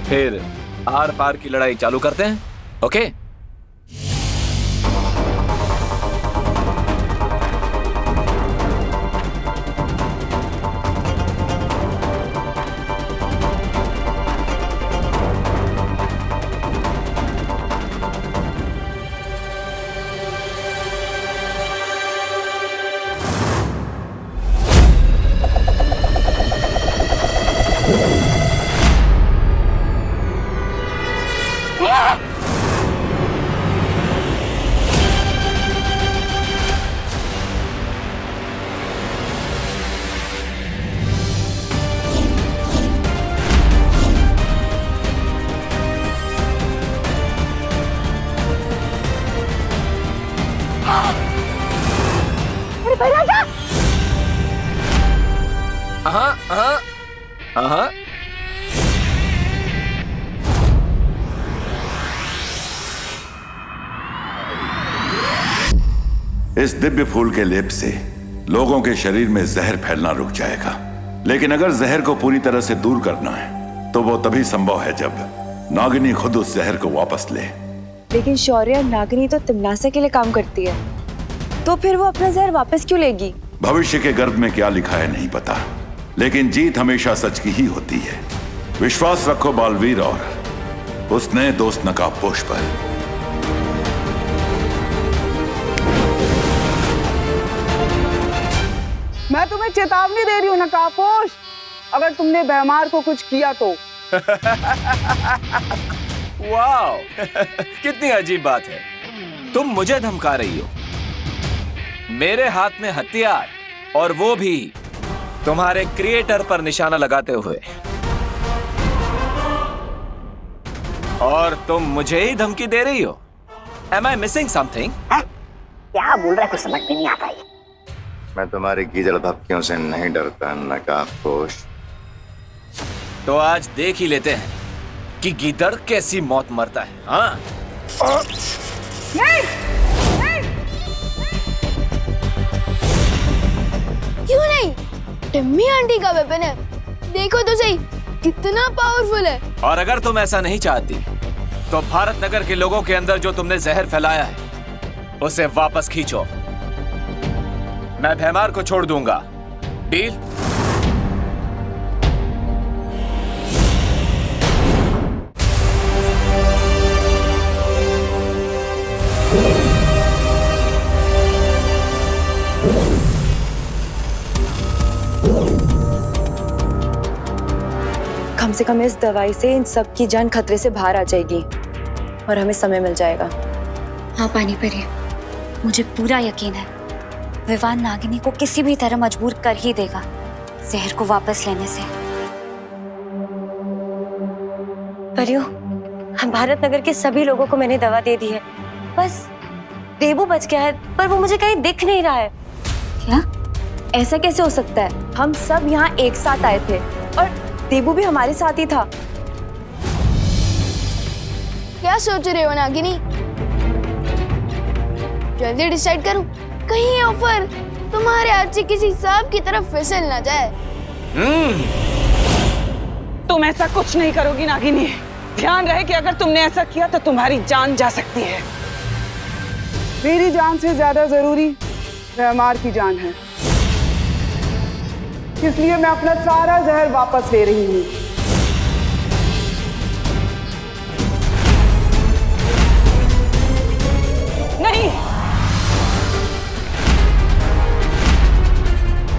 फिर आर पार की लड़ाई चालू करते हैं। ओके? इस दिव्य फूल के लेप से लोगों के शरीर में जहर फैलना रुक जाएगा, लेकिन अगर जहर को पूरी तरह से दूर करना है तो वो तभी संभव है जब नागिनी खुद उस जहर को वापस ले। लेकिन शौर्य, नागिनी तो तिमनासा के लिए काम करती है, तो फिर वो अपना जहर वापस क्यों लेगी? भविष्य के गर्भ में क्या लिखा है नहीं पता, लेकिन जीत हमेशा सच की ही होती है। विश्वास रखो बालवीर और उस नए दोस्त नकाबपोश पर। मैं तुम्हें चेतावनी दे रही हूँ नकाबपोश, अगर तुमने भैमार को कुछ किया तो। वाओ, कितनी अजीब बात है, तुम मुझे धमका रही हो, मेरे हाथ में हथियार, और वो भी तुम्हारे क्रिएटर पर निशाना लगाते हुए, और तुम मुझे ही धमकी दे रही हो। Am I missing something? क्या बोल रहा है, कुछ समझ में नहीं आता है। मैं तुम्हारी गीदड़ धमकियों से नहीं डरता नकाबपोश। तो आज देख ही लेते हैं कि गीदड़ कैसी मौत मरता है। हाँ? नहीं, नहीं। क्यों नहीं? टिम्मी आंटी का वेपन है, देखो तो सही कितना पावरफुल है। और अगर तुम ऐसा नहीं चाहती तो भारत नगर के लोगों के अंदर जो तुमने जहर फैलाया है उसे वापस खींचो, मैं भैमार को छोड़ दूंगा। डील? कम से कम इस दवाई से इन सब की जान खतरे से बाहर आ जाएगी और हमें समय मिल जाएगा। हाँ पानी परी, मुझे पूरा यकीन है विवान नागिनी को किसी भी तरह मजबूर कर ही देगा जहर को वापस लेने से। परियो, भारत नगर के सभी लोगों को मैंने दवा दे दी है, बस देबू बच गया है, पर वो मुझे कहीं दिख नहीं रहा है। क्या? ऐसा कैसे हो सकता है? हम सब यहाँ एक साथ आए थे और देबू भी हमारे साथ ही था। क्या सोच रहे हो नागिनी? जल्दी डिसाइड करो, कहीं ऑफर तुम्हारे हाथ से किसी सांप की तरफ फिसल ना जाए। तुम ऐसा कुछ नहीं करोगी नागिनी, ध्यान रहे कि अगर तुमने ऐसा किया तो तुम्हारी जान जा सकती है। मेरी जान से ज्यादा जरूरी भैमार की जान है, इसलिए मैं अपना सारा जहर वापस ले रही हूँ। नहीं,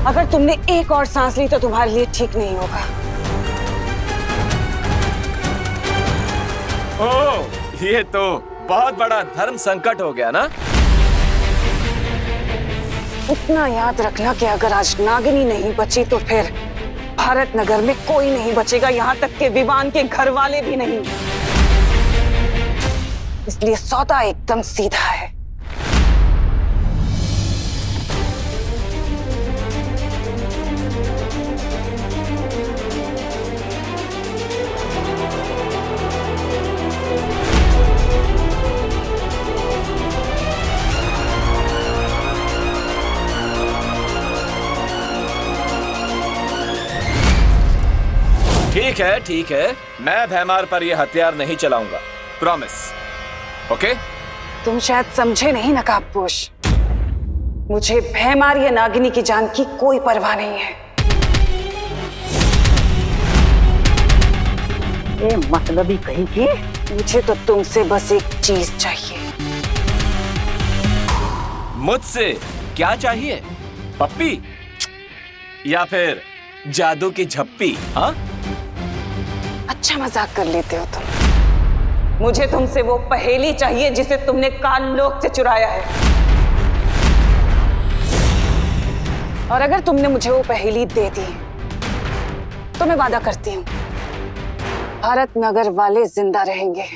अगर तुमने एक और सांस ली तो तुम्हारे लिए ठीक नहीं होगा। ओह, ये तो बहुत बड़ा धर्म संकट हो गया ना। इतना याद रखना कि अगर आज नागिनी नहीं बची तो फिर भारत नगर में कोई नहीं बचेगा, यहाँ तक के विवान के घर वाले भी नहीं। इसलिए सौदा एकदम सीधा है। ठीक है, मैं भैमार पर यह हथियार नहीं चलाऊंगा, प्रॉमिस। ओके? तुम शायद समझे नहीं नकाबपोश, मुझे भैमार या नागिनी की जान की कोई परवाह नहीं है। ये मतलबी कहीं की। मुझे तो तुमसे बस एक चीज चाहिए। मुझसे क्या चाहिए? पप्पी या फिर जादू की झप्पी? हाँ, अच्छा मजाक कर लेते हो तुम। मुझे तुमसे वो पहेली चाहिए जिसे तुमने काल लोक से चुराया है। और अगर तुमने मुझे वो पहेली दे दी तो मैं वादा करती हूँ भारत नगर वाले जिंदा रहेंगे।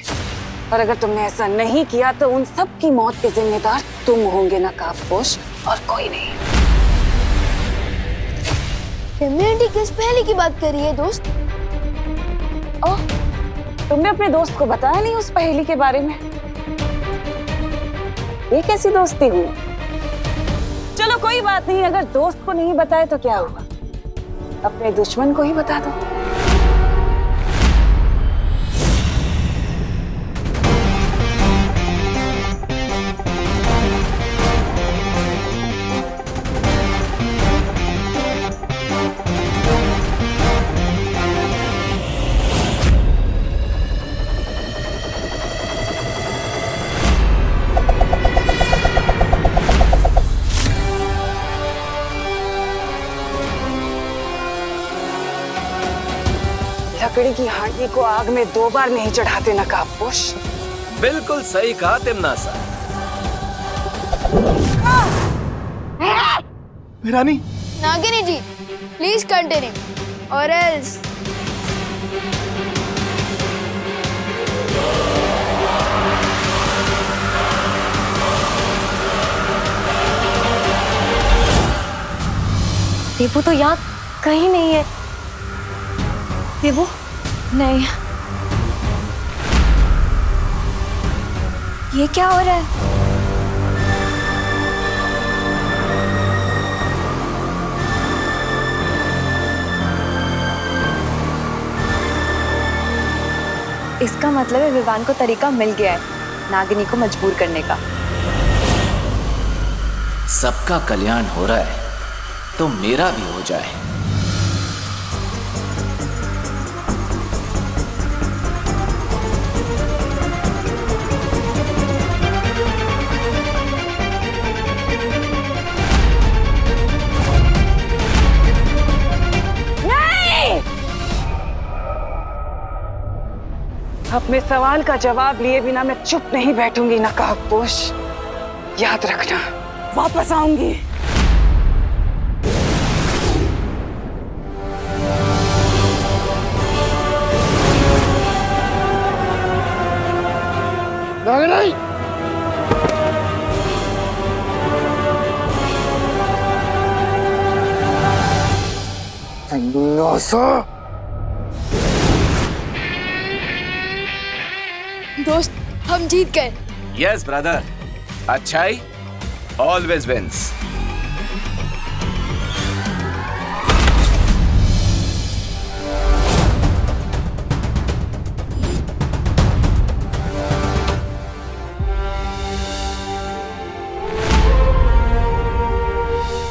और अगर तुमने ऐसा नहीं किया तो उन सब की मौत के जिम्मेदार तुम होंगे नकाबपोश, और कोई नहीं। आंटी किस पहेली की बात कर रही है दोस्त? ओह, तुमने अपने दोस्त को बताया नहीं उस पहेली के बारे में? ये कैसी दोस्ती हुई? चलो कोई बात नहीं, अगर दोस्त को नहीं बताए तो क्या हुआ, अपने दुश्मन को ही बता दो। लकड़ी की हांडी को आग में 2 बार नहीं चढ़ाते नकाबपोश। बिल्कुल सही कहा तिमनासा। रानी, नागिनी जी प्लीज कंटिन्यू और एल्स। देवू तो यहाँ कहीं नहीं है। देवू नहीं, ये क्या हो रहा है? इसका मतलब है विवान को तरीका मिल गया है नागिनी को मजबूर करने का। सबका कल्याण हो रहा है तो मेरा भी हो जाए। अपने सवाल का जवाब लिए बिना मैं चुप नहीं बैठूंगी नकाबपोश। याद रखना, वापस आऊंगी। नागिनी, दोस्त हम जीत गए। यस ब्रदर, अच्छाई ऑलवेज विंस।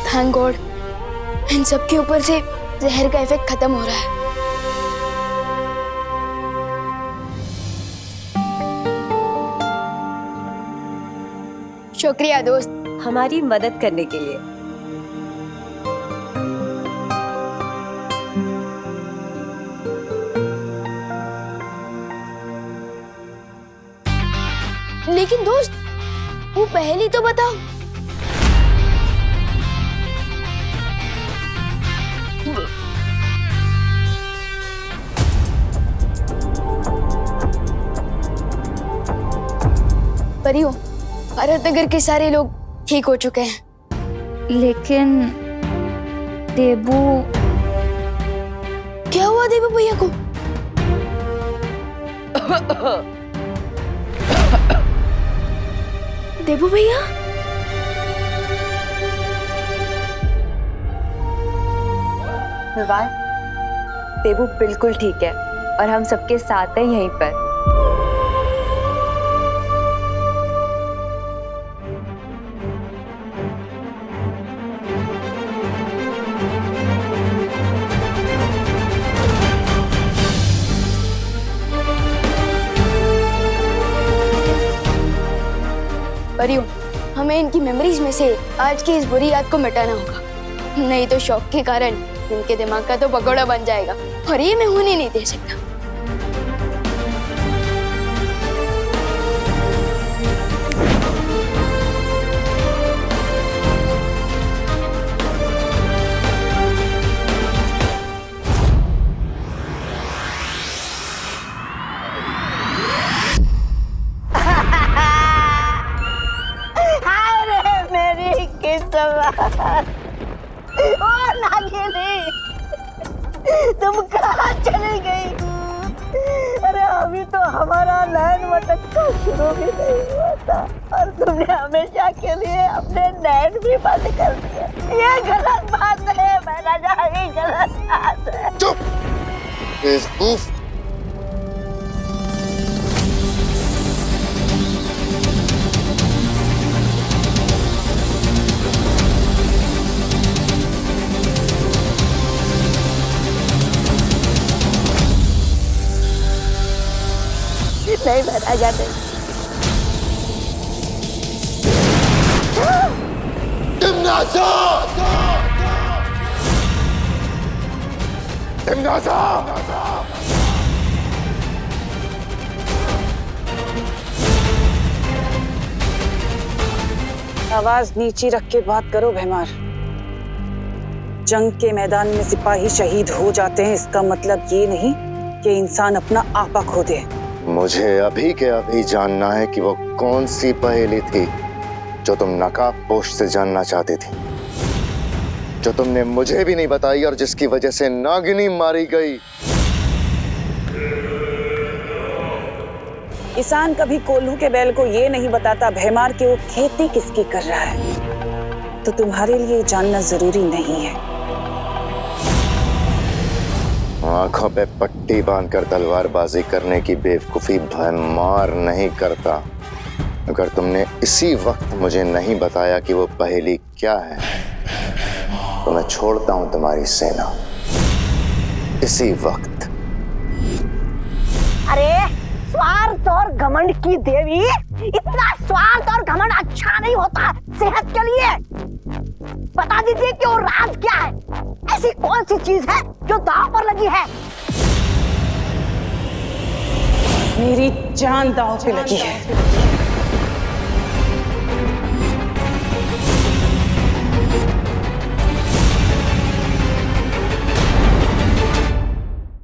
थैंक गॉड, इन सब के ऊपर से जहर का इफेक्ट खत्म हो रहा है। शुक्रिया दोस्त, हमारी मदद करने के लिए। लेकिन दोस्त वो पहेली तो बताओ। परियों, भारत नगर के सारे लोग ठीक हो चुके हैं, लेकिन देबू। क्या हुआ देबू भैया को? देबू भैया? विवान, देबू बिल्कुल ठीक है और हम सबके साथ हैं यहीं पर। परियों, हमें इनकी मेमोरीज में से आज की इस बुरी याद को मिटाना होगा, नहीं तो शौक के कारण इनके दिमाग का तो पकौड़ा बन जाएगा और ये मैं होने नहीं दे सकता। अरे मेरी किस्मत, ओ नागिनी, तुम कहाँ चली गई? अरे अभी तो हमारा नैन मटकना शुरू भी नहीं हुआ था और तुमने हमेशा के लिए अपने नैन भी बंद कर दिए। ये गलत बात है मेरा जा, ये गलत बात है। चुप। बेवकूफ। नहीं बता जाते। आवाज नीचे रख के बात करो भैमार। जंग के मैदान में सिपाही शहीद हो जाते हैं, इसका मतलब ये नहीं कि इंसान अपना आपा खो दे। मुझे अभी के अभी जानना है कि वो कौन सी पहेली थी जो तुम नकाबपोश से जानना चाहती थी, जो तुमने मुझे भी नहीं बताई और जिसकी वजह से नागिनी मारी गई। किसान कभी कोल्हू के बैल को ये नहीं बताता भैमार कि वो खेती किसकी कर रहा है, तो तुम्हारे लिए जानना जरूरी नहीं है। आंखों पे पट्टी बांधकर तलवारबाजी करने की बेवकूफी भैमार नहीं करता। अगर तुमने इसी वक्त मुझे नहीं बताया कि वो पहेली क्या है, तो मैं छोड़ता हूं तुम्हारी सेना इसी वक्त। अरे स्वार्थ और घमंड की देवी, इतना स्वार्थ और घमंड अच्छा नहीं होता सेहत के लिए। बता दीजिए कि वो राज क्या है, ऐसी कौन सी चीज है जो दांव पर लगी है? मेरी जान दांव पे लगी है।